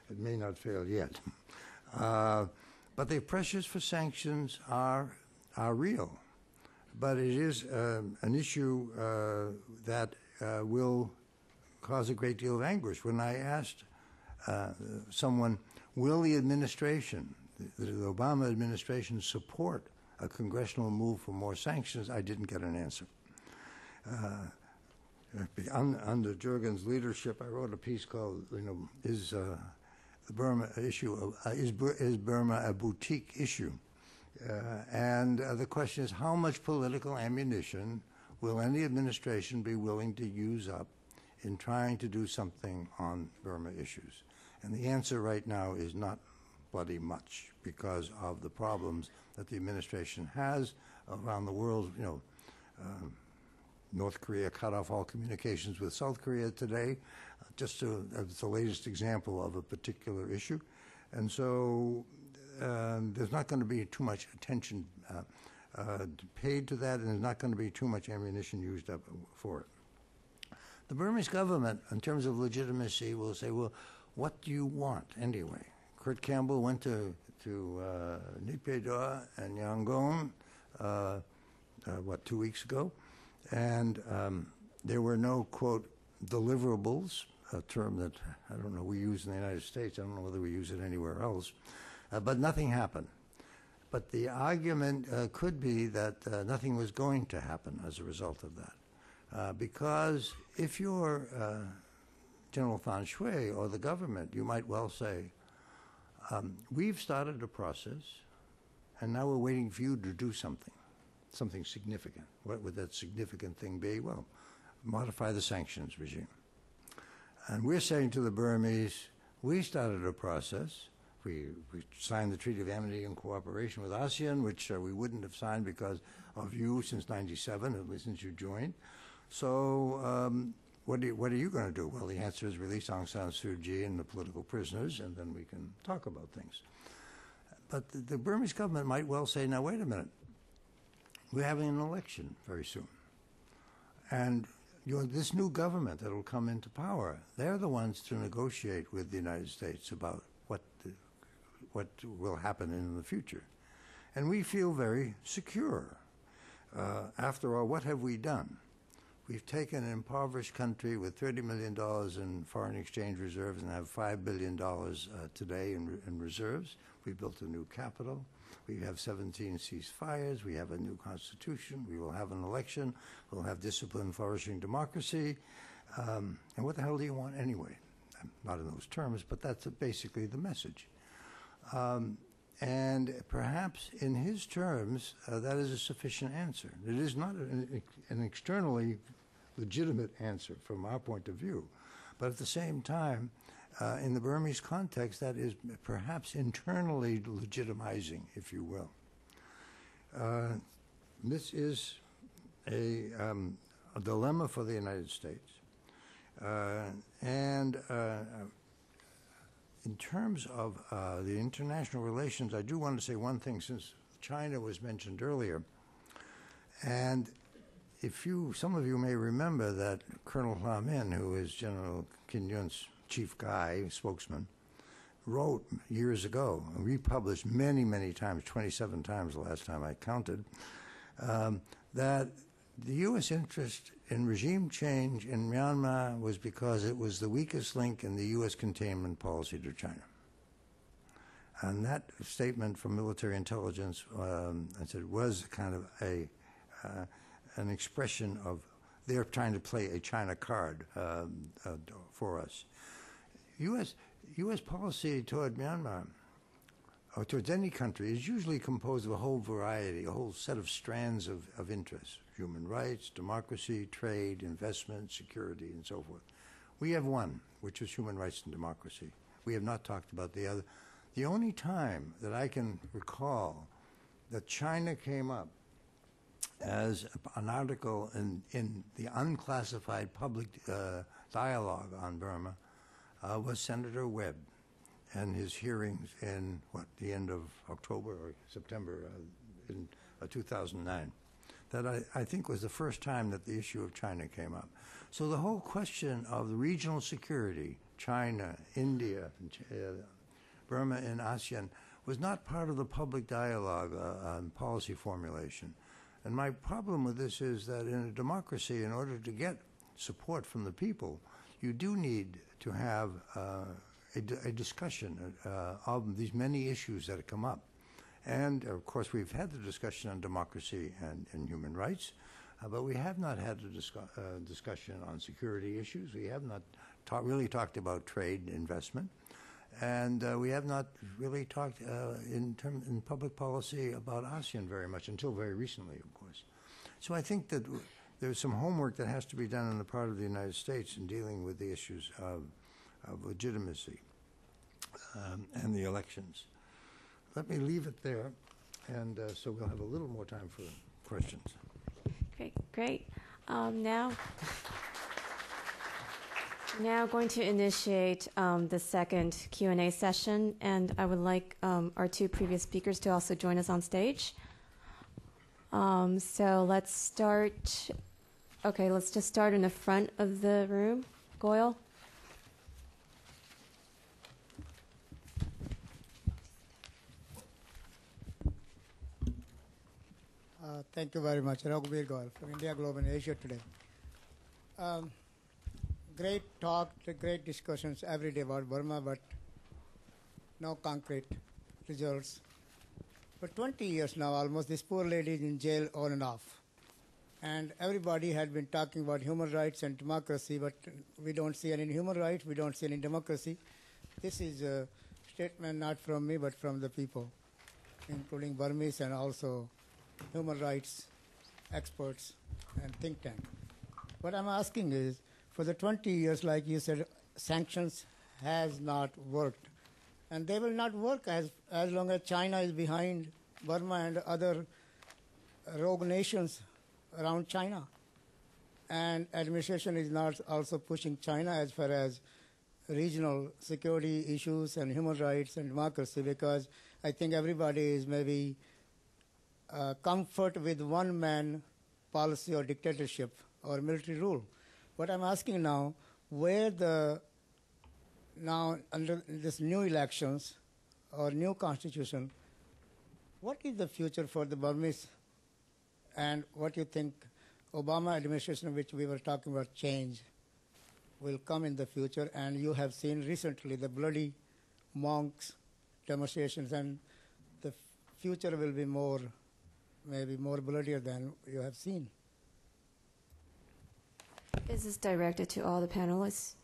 It may not fail yet. But the pressures for sanctions are real. But it is an issue that will cause a great deal of anguish. When I asked someone, will the administration, the Obama administration, support a congressional move for more sanctions, I didn't get an answer. Under Jurgen's leadership, I wrote a piece called, is the Burma issue, is Burma a boutique issue? And the question is, how much political ammunition will any administration be willing to use up in trying to do something on Burma issues? And the answer right now is not bloody much, because of the problems that the administration has around the world. North Korea cut off all communications with South Korea today, just as the latest example of a particular issue. And so there's not going to be too much attention paid to that, and there's not going to be too much ammunition used up for it. The Burmese government, in terms of legitimacy, will say, well, what do you want anyway? Kurt Campbell went to Naypyidaw and Yangon, 2 weeks ago? And there were no, quote, deliverables, a term that, I don't know, we use in the United States. I don't know whether we use it anywhere else. But nothing happened. But the argument could be that nothing was going to happen as a result of that. Because if you're General Fan Shui or the government, you might well say, we've started a process, and now we're waiting for you to do something significant. What would that significant thing be? Well, modify the sanctions regime. And we're saying to the Burmese, we started a process. We signed the Treaty of Amity and Cooperation with ASEAN, which we wouldn't have signed because of you since '97, at least since you joined. So what are you going to do? Well, the answer is release Aung San Suu Kyi and the political prisoners, and then we can talk about things. But the Burmese government might well say, now, wait a minute. We're having an election very soon. And this new government that will come into power, they're the ones to negotiate with the United States about what will happen in the future. And we feel very secure. After all, what have we done? We've taken an impoverished country with $30 million in foreign exchange reserves and have $5 billion today in reserves. We've built a new capital. We have 17 ceasefires. We have a new constitution. We will have an election. We'll have discipline, flourishing democracy. And what the hell do you want anyway? Not in those terms, but that's basically the message. And perhaps in his terms, that is a sufficient answer. It is not an externally legitimate answer from our point of view. But at the same time, in the Burmese context, that is perhaps internally legitimizing, if you will. This is a dilemma for the United States. And in terms of the international relations, I do want to say one thing, since China was mentioned earlier. And some of you may remember that Colonel Hua Min, who is General Kim Yun's chief guy, spokesman, wrote years ago, and republished many, many times, 27 times the last time I counted, that the U.S. interest in regime change in Myanmar was because it was the weakest link in the U.S. containment policy to China. And that statement from military intelligence, I said, was kind of an expression of they're trying to play a China card for us. U.S. policy toward Myanmar, or towards any country, is usually composed of a whole variety, a whole set of strands of interests: human rights, democracy, trade, investment, security, and so forth. We have one, which is human rights and democracy. We have not talked about the other. The only time that I can recall that China came up as an article in the unclassified public dialogue on Burma was Senator Webb and his hearings in, the end of October or September in 2009. That I think was the first time that the issue of China came up. So the whole question of the regional security, China, India, Burma, and ASEAN, was not part of the public dialogue on policy formulation. And my problem with this is that in a democracy, in order to get support from the people, you do need to have a discussion of these many issues that have come up. And, of course, we've had the discussion on democracy and human rights, but we have not had a discussion on security issues. We have not really talked about trade investment. And we have not really talked in public policy about ASEAN very much, until very recently, of course. So I think that there's some homework that has to be done on the part of the United States in dealing with the issues of legitimacy and the elections. Let me leave it there, and so we'll have a little more time for questions. Great. Now going to initiate the second Q&A session, and I would like our two previous speakers to also join us on stage. So let's start. Okay, let's just start in the front of the room. Goyle. Thank you very much. Raghuveer Goyal from India Globe and Asia Today. Great talk, great discussions every day about Burma, but no concrete results. For 20 years now, almost, this poor lady is in jail on and off. And everybody had been talking about human rights and democracy, but we don't see any human rights, we don't see any democracy. This is a statement not from me, but from the people, including Burmese and also human rights experts and think tank. What I'm asking is, for the 20 years, like you said, sanctions has not worked. And they will not work as long as China is behind Burma and other rogue nations around China. And administration is not also pushing China as far as regional security issues and human rights and democracy, because I think everybody is maybe comfort with one-man policy or dictatorship or military rule. What I'm asking now, now under this new elections or new constitution, what is the future for the Burmese, and what you think Obama administration, which we were talking about change, will come in the future? And you have seen recently the bloody monks demonstrations, and the future will be maybe more bloodier than you have seen. Is this directed to all the panelists?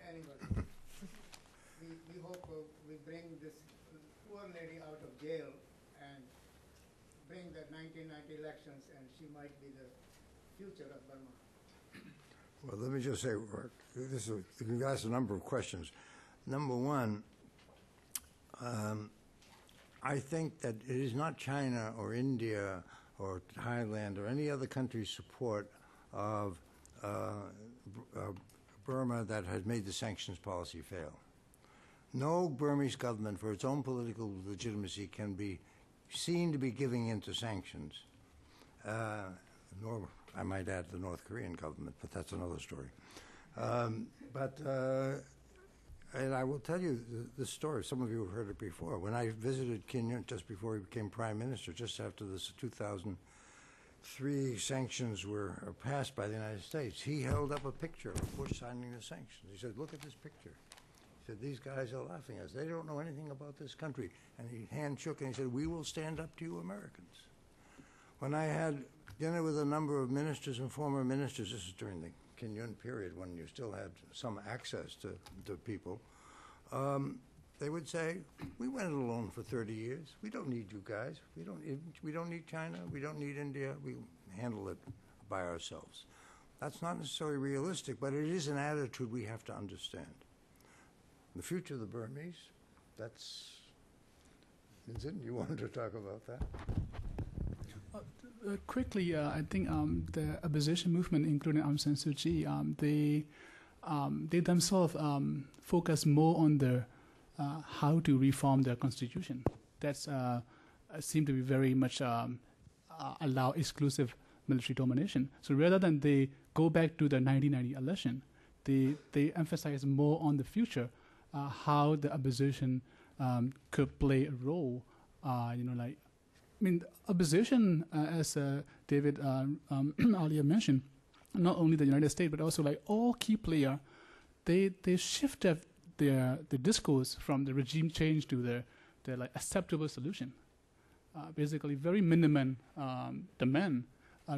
Anybody. we hope we bring this poor lady out of jail and bring the 1990 elections, and she might be the future of Burma. Well, let me just say, you've asked a number of questions. Number one, I think that it is not China or India or Thailand or any other country's support of Burma that has made the sanctions policy fail. No Burmese government, for its own political legitimacy, can be seen to be giving in to sanctions, nor, I might add, the North Korean government, but that's another story. And I will tell you the story. Some of you have heard it before. When I visited Kim Jong just before he became prime minister, just after the 2003 sanctions were passed by the United States, he held up a picture of Bush signing the sanctions. He said, "Look at this picture." He said, "These guys are laughing at us. They don't know anything about this country." And he hand shook and he said, "We will stand up to you Americans." When I had dinner with a number of ministers and former ministers, this is during the Kim Jong period when you still had some access to people, they would say, "We went it alone for 30 years. We don't need you guys. We don't need China. We don't need India. We handle it by ourselves." That's not necessarily realistic, but it is an attitude we have to understand. The future of the Burmese, that's... Vincent, you wanted to talk about that? Quickly, I think the opposition movement, including Aung San Suu Kyi, they themselves focus more on the how to reform their constitution. That's seem to be very much allow exclusive military domination. So rather than they go back to the 1990 election, they emphasize more on the future, how the opposition could play a role. Opposition, as David earlier mentioned, not only the United States, but also like all key players, they shifted the discourse from the regime change to the like acceptable solution. Basically, very minimum demand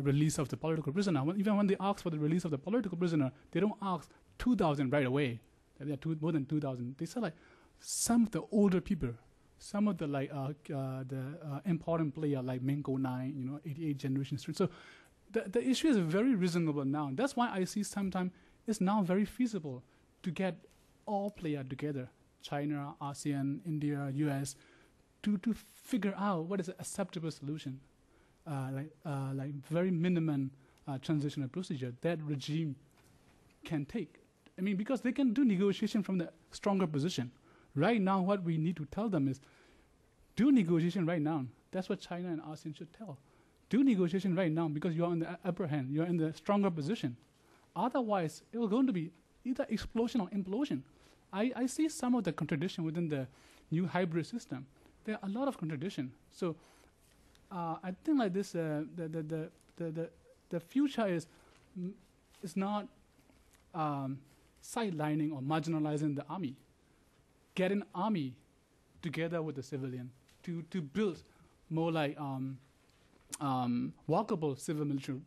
release of the political prisoner. Even when they ask for the release of the political prisoner, they don't ask 2,000 right away. There are more than 2,000. They say like some of the older people, some of the like important player like Mango 9, 88 generation students. So the issue is very reasonable now. That's why I see sometimes it's now very feasible to get all players together, China, ASEAN, India, US, to figure out what is an acceptable solution, like very minimum transitional procedure that regime can take. I mean, because they can do negotiation from the stronger position. Right now, what we need to tell them is, do negotiation right now. That's what China and ASEAN should tell. Do negotiation right now because you are in the upper hand. You are in the stronger position. Otherwise, it will going to be either explosion or implosion. I see some of the contradiction within the new hybrid system. There are a lot of contradiction. So I think like this, the future is not sidelining or marginalizing the army. Getting army together with the civilian to build more like workable civil military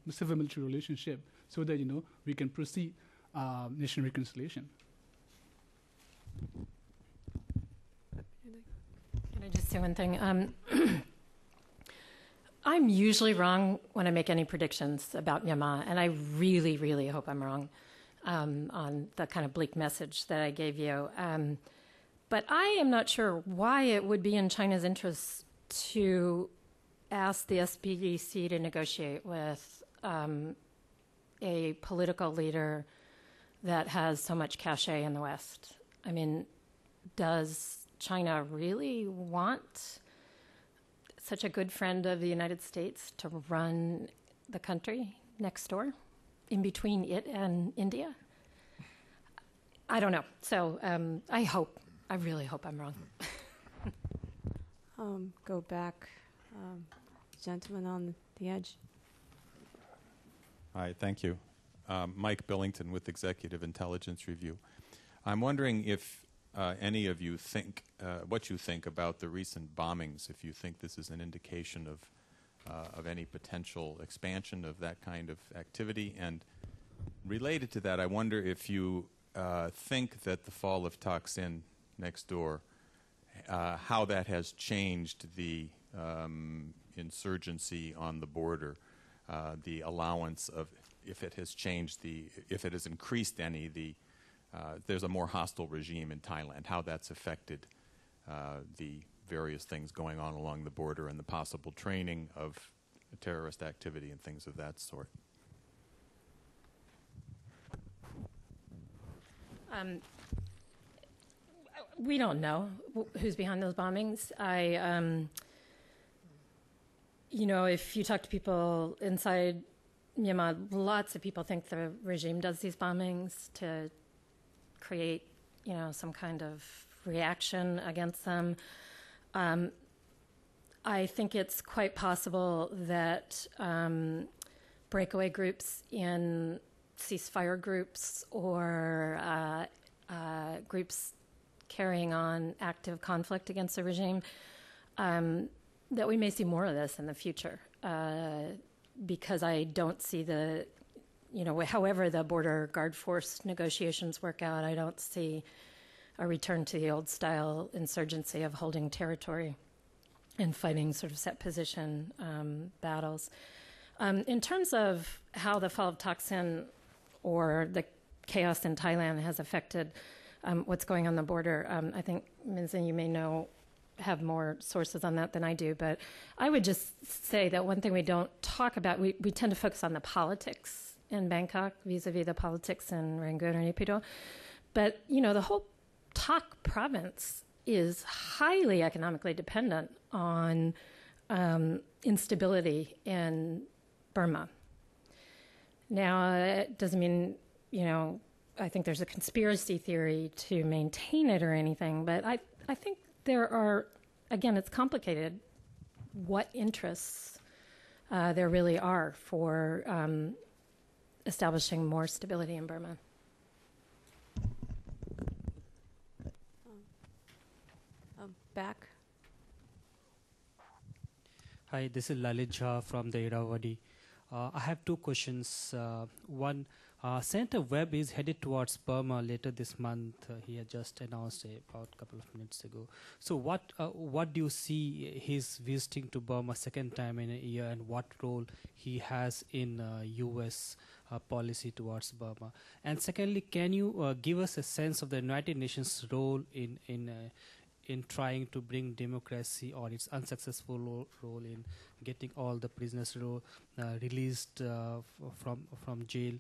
relationship, so that we can proceed nation reconciliation. Can I just say one thing? I'm usually wrong when I make any predictions about Myanmar, and I really, really hope I'm wrong on the kind of bleak message that I gave you. But I am not sure why it would be in China's interest to ask the SPDC to negotiate with a political leader that has so much cachet in the West. I mean, does China really want such a good friend of the United States to run the country next door, in between it and India? I don't know. So I really hope I'm wrong. Go back. Gentleman on the edge. Hi, thank you. Mike Billington with Executive Intelligence Review. I'm wondering if any of you think, what you think about the recent bombings, if you think this is an indication of any potential expansion of that kind of activity. And related to that, I wonder if you think that the fall of Thaksin next door, how that has changed the insurgency on the border, the allowance of, if it has changed if it has increased any, there's a more hostile regime in Thailand, how that's affected the various things going on along the border and the possible training of terrorist activity and things of that sort. We don't know who's behind those bombings. If you talk to people inside Myanmar, lots of people think the regime does these bombings to create, some kind of reaction against them. I think it's quite possible that breakaway groups in ceasefire groups or groups carrying on active conflict against the regime, that we may see more of this in the future, because I don't see however the border guard force negotiations work out, I don't see a return to the old style insurgency of holding territory and fighting sort of set position battles. In terms of how the fall of Thaksin or the chaos in Thailand has affected what's going on the border, I think, Minzin, you may have more sources on that than I do, but I would just say that one thing we don't talk about, we tend to focus on the politics in Bangkok vis-a-vis the politics in Rangoon or Naypyidaw, but the whole Tak province is highly economically dependent on instability in Burma. Now, it doesn't mean, I think there's a conspiracy theory to maintain it or anything, but I think there are, again, it's complicated what interests there really are for establishing more stability in Burma. Back. Hi, this is Lalit Jha from the Irrawaddy. I have two questions. One, Senator Webb is headed towards Burma later this month. He had just announced about a couple of minutes ago. So what do you see his visiting to Burma second time in a year, and what role he has in U.S. Policy towards Burma? And secondly, can you give us a sense of the United Nations role in trying to bring democracy, or its unsuccessful role in getting all the prisoners released from jail,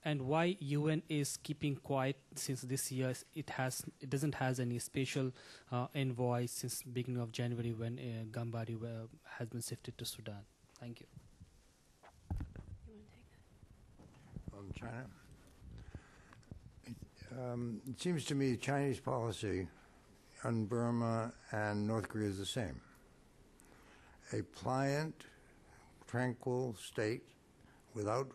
and why UN is keeping quiet since this year? It doesn't has any special envoy since beginning of January when Gambari has been shifted to Sudan. Thank you. You want to take that? On China. It seems to me Chinese policy on Burma and North Korea is the same. A pliant, tranquil state without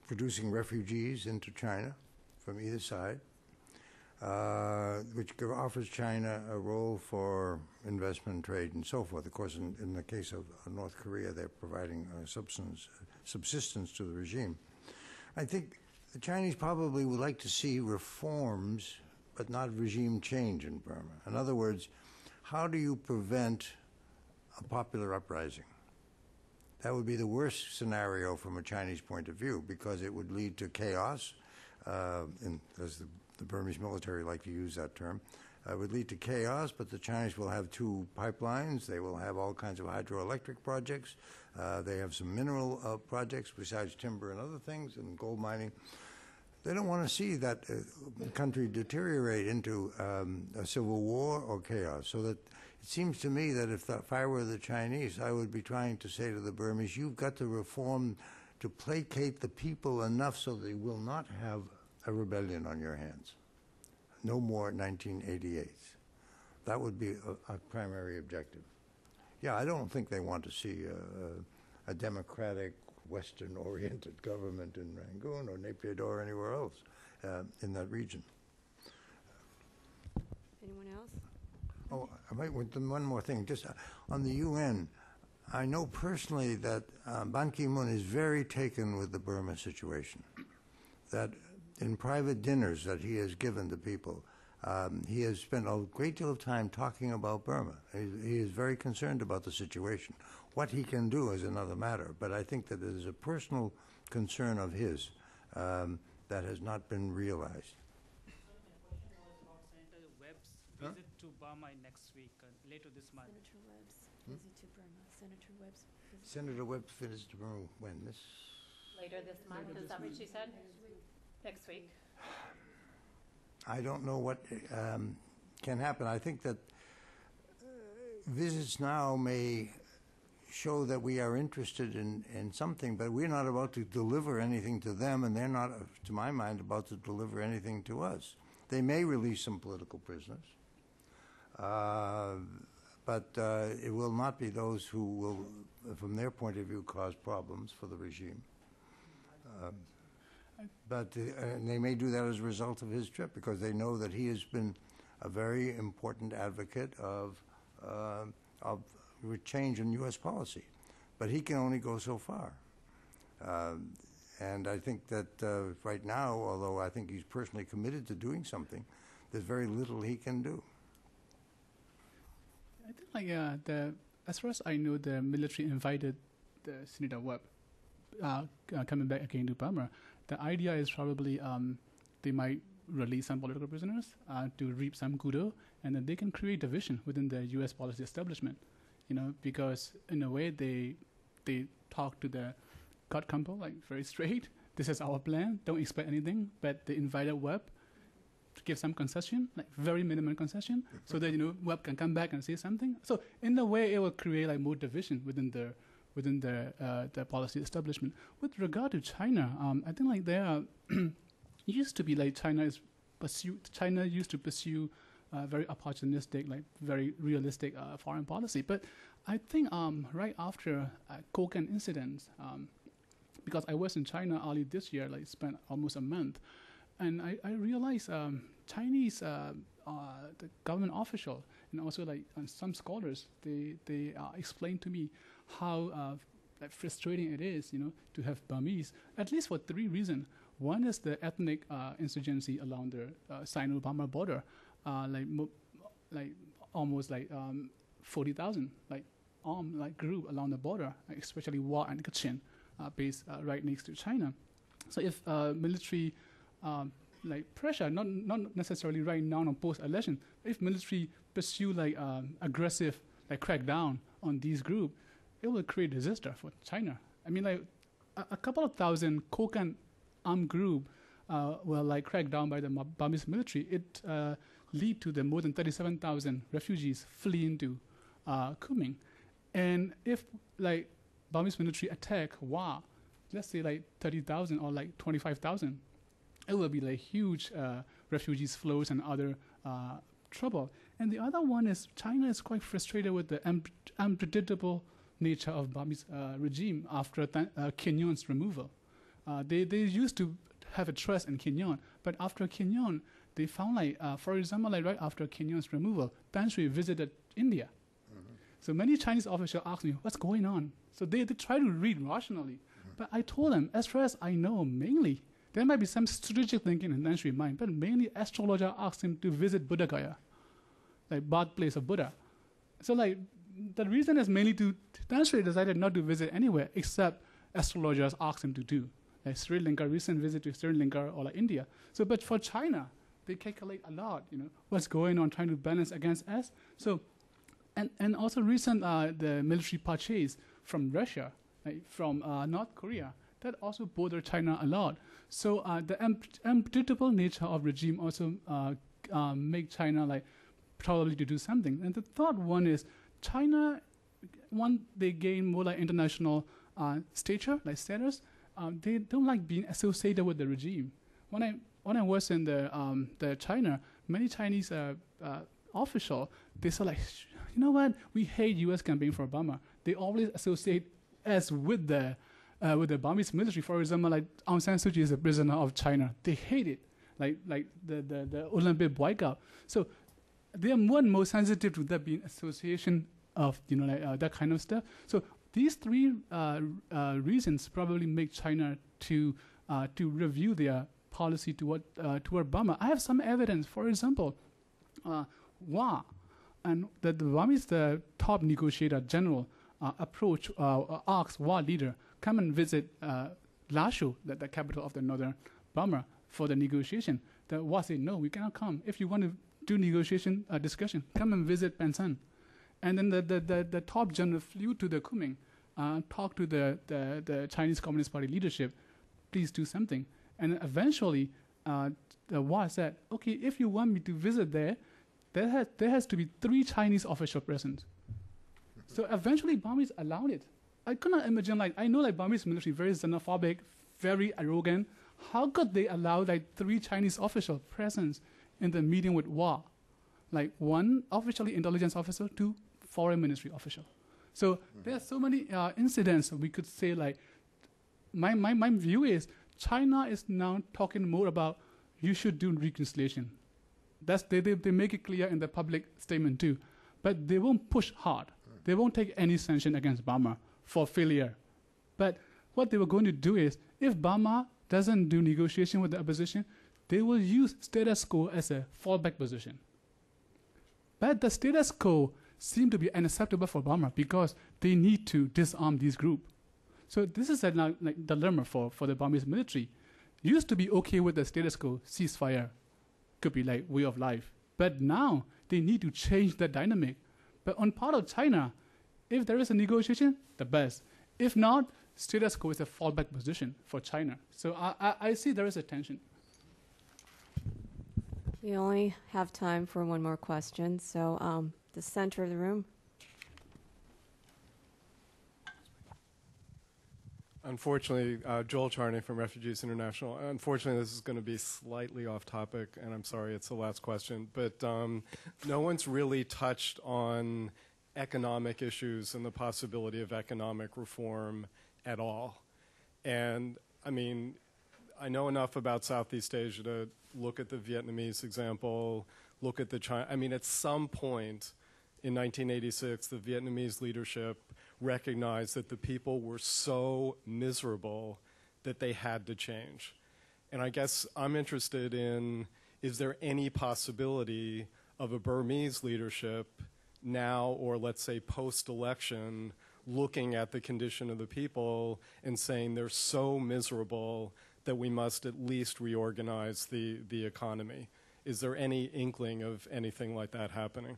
producing refugees into China from either side, which offers China a role for investment, trade, and so forth. Of course, in the case of North Korea, they're providing subsistence to the regime. I think the Chinese probably would like to see reforms, but not regime change in Burma. In other words, how do you prevent a popular uprising? That would be the worst scenario from a Chinese point of view, because it would lead to chaos, as the Burmese military like to use that term. It would lead to chaos, but the Chinese will have two pipelines. They will have all kinds of hydroelectric projects. They have some mineral projects besides timber and other things, and gold mining. They don't want to see that country deteriorate into a civil war or chaos. So that it seems to me that if I were the Chinese, I would be trying to say to the Burmese, you've got to reform to placate the people enough so they will not have a rebellion on your hands. No more 1988. That would be a primary objective. Yeah, I don't think they want to see a democratic, Western-oriented government in Rangoon or Naypyidaw or anywhere else in that region. Anyone else? Oh, I might want one more thing. Just on the UN, I know personally that Ban Ki-moon is very taken with the Burma situation. That in private dinners that he has given to people, he has spent a great deal of time talking about Burma. He is very concerned about the situation. What he can do is another matter, but I think that it is a personal concern of his that has not been realized. My question was about Senator Webb's visit to Burma next week, later this month. Senator Webb's visit to Burma. Senator Webb's visit. Senator Webb visits to Burma when? Later this month, is that what you said? Next week. I don't know what can happen. I think that visits now may show that we are interested in something, but we're not about to deliver anything to them, and they're not, to my mind, about to deliver anything to us. They may release some political prisoners, but it will not be those who will, from their point of view, cause problems for the regime. But they may do that as a result of his trip, because they know that he has been a very important advocate of change in U.S. policy. But he can only go so far. And I think that right now, although I think he's personally committed to doing something, there's very little he can do. I think as far as I know, the military invited Senator Webb coming back again to Burma. The idea is probably they might release some political prisoners to reap some kudo, and then they can create division within the U.S. policy establishment. Because in a way they talk to the God Compo like very straight. This is our plan. Don't expect anything. But they invited Webb to give some concession, like very minimum concession, so that Webb can come back and say something. So in a way, it will create like more division within the policy establishment. With regard to China, I think like there used to be like China used to pursue very opportunistic, like very realistic foreign policy. But I think right after Kokand incidents, because I was in China early this year, like spent almost a month, and I realized Chinese the government official and also like some scholars they explained to me how like frustrating it is, to have Burmese, at least for 3 reasons. One is the ethnic insurgency along the Sino-Burma border, like almost like 40,000 like armed like group along the border, especially Wa and Kachin, based right next to China. So if military like pressure, not necessarily right now on post-election, if military pursue like aggressive like crackdown on these groups, it will create disaster for China. I mean, like a couple of thousand Kokand armed group will like crack down by the Burmese military. It lead to the more than 37,000 refugees fleeing to Kunming. And if like Burmese military attack Wa, let's say like 30,000 or like 25,000, it will be like huge refugees flows and other trouble. And the other one is China is quite frustrated with the unpredictable nature of Burmese regime after Kenyon's removal. They used to have a trust in Kenyon, but after Kenyon, they found like, for example, like right after Kenyon's removal, Tan Shui visited India. So many Chinese officials asked me, what's going on? So they try to read rationally. But I told them, as far as I know, mainly, there might be some strategic thinking in Tan Shui's mind, but mainly astrologer asked him to visit Buddha Gaya, like birthplace of Buddha. So like, the reason is mainly Tan Shui decided not to visit anywhere except astrologers asked him to do. Like Sri Lanka, recent visit to Sri Lanka or like India. So, but for China, they calculate a lot, what's going on, trying to balance against us. So, and also recent the military purchase from Russia, like from North Korea, that also bother China a lot. So the unpredictable nature of regime also make China like probably to do something. And the third one is China, they gain more like international stature, like status. They don't like being associated with the regime. When I was in the China, many Chinese officials, they say like, you know what? We hate U.S. campaign for Burma. They always associate us with the Burmese military. For example, like Aung San Suu Kyi is a prisoner of China. They hate it, like the Olympic boycott. So they are more and more sensitive to that being association of that kind of stuff. So these 3 reasons probably make China to review their policy toward Burma. I have some evidence. For example, Wa and the Burmese top negotiator general asked Wa leader come and visit Lashu, the capital of the northern Burma, for the negotiation. The Wa said no, we cannot come. If you want to do negotiation discussion, come and visit Pansan. And then the top general flew to the Kunming, talked to the Chinese Communist Party leadership, please do something. And eventually, the Wa said, okay, if you want me to visit there has to be 3 Chinese officials present. So eventually, Burmese allowed it. I could not imagine, like, I know like Burmese military, very xenophobic, very arrogant. How could they allow like 3 Chinese officials present in the meeting with Wa? Like 1 officially intelligence officer, 2 foreign ministry official. So there are so many incidents we could say like, my view is China is now talking more about you should do reconciliation. They make it clear in the public statement too. But they won't push hard. They won't take any sanction against Burma for failure. But what they were going to do is, if Burma doesn't do negotiation with the opposition, they will use status quo as a fallback position. But the status quo seemed to be unacceptable for Burma because they need to disarm these groups. So this is a like dilemma for the Burmese military. Used to be okay with the status quo, ceasefire, could be like way of life. But now they need to change that dynamic. But on part of China, if there is a negotiation, the best. If not, status quo is a fallback position for China. So I see there is a tension. We only have time for one more question. So the center of the room. Unfortunately, Joel Charney from Refugees International. Unfortunately, this is going to be slightly off topic, and I'm sorry, it's the last question. But no one's really touched on economic issues and the possibility of economic reform at all. And I mean, I know enough about Southeast Asia to look at the Vietnamese example, look at the China. I mean, at some point in 1986, the Vietnamese leadership recognized that the people were so miserable that they had to change. And I guess I'm interested in, is there any possibility of a Burmese leadership now, or let's say post-election, looking at the condition of the people and saying they're so miserable that we must at least reorganize the economy? Is there any inkling of anything like that happening?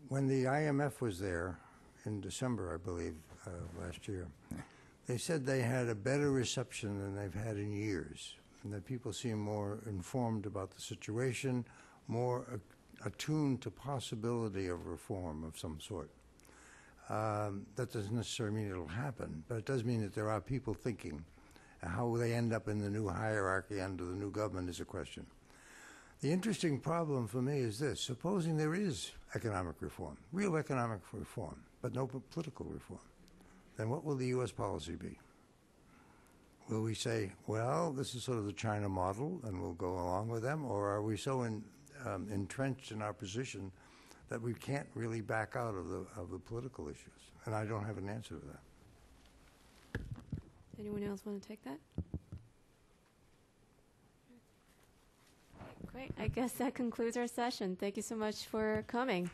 When the IMF was there in December, I believe, last year, they said they had a better reception than they've had in years, and that people seem more informed about the situation, more attuned to possibility of reform of some sort. That doesn't necessarily mean it'll happen, but it does mean that there are people thinking. How they end up in the new hierarchy under the new government is a question. The interesting problem for me is this. Supposing there is economic reform, real economic reform, but no political reform, then what will the U.S. policy be? Will we say, well, this is sort of the China model, and we'll go along with them, or are we so entrenched in our position that we can't really back out of the political issues? And I don't have an answer to that. Anyone else want to take that? Great. I guess that concludes our session. Thank you so much for coming.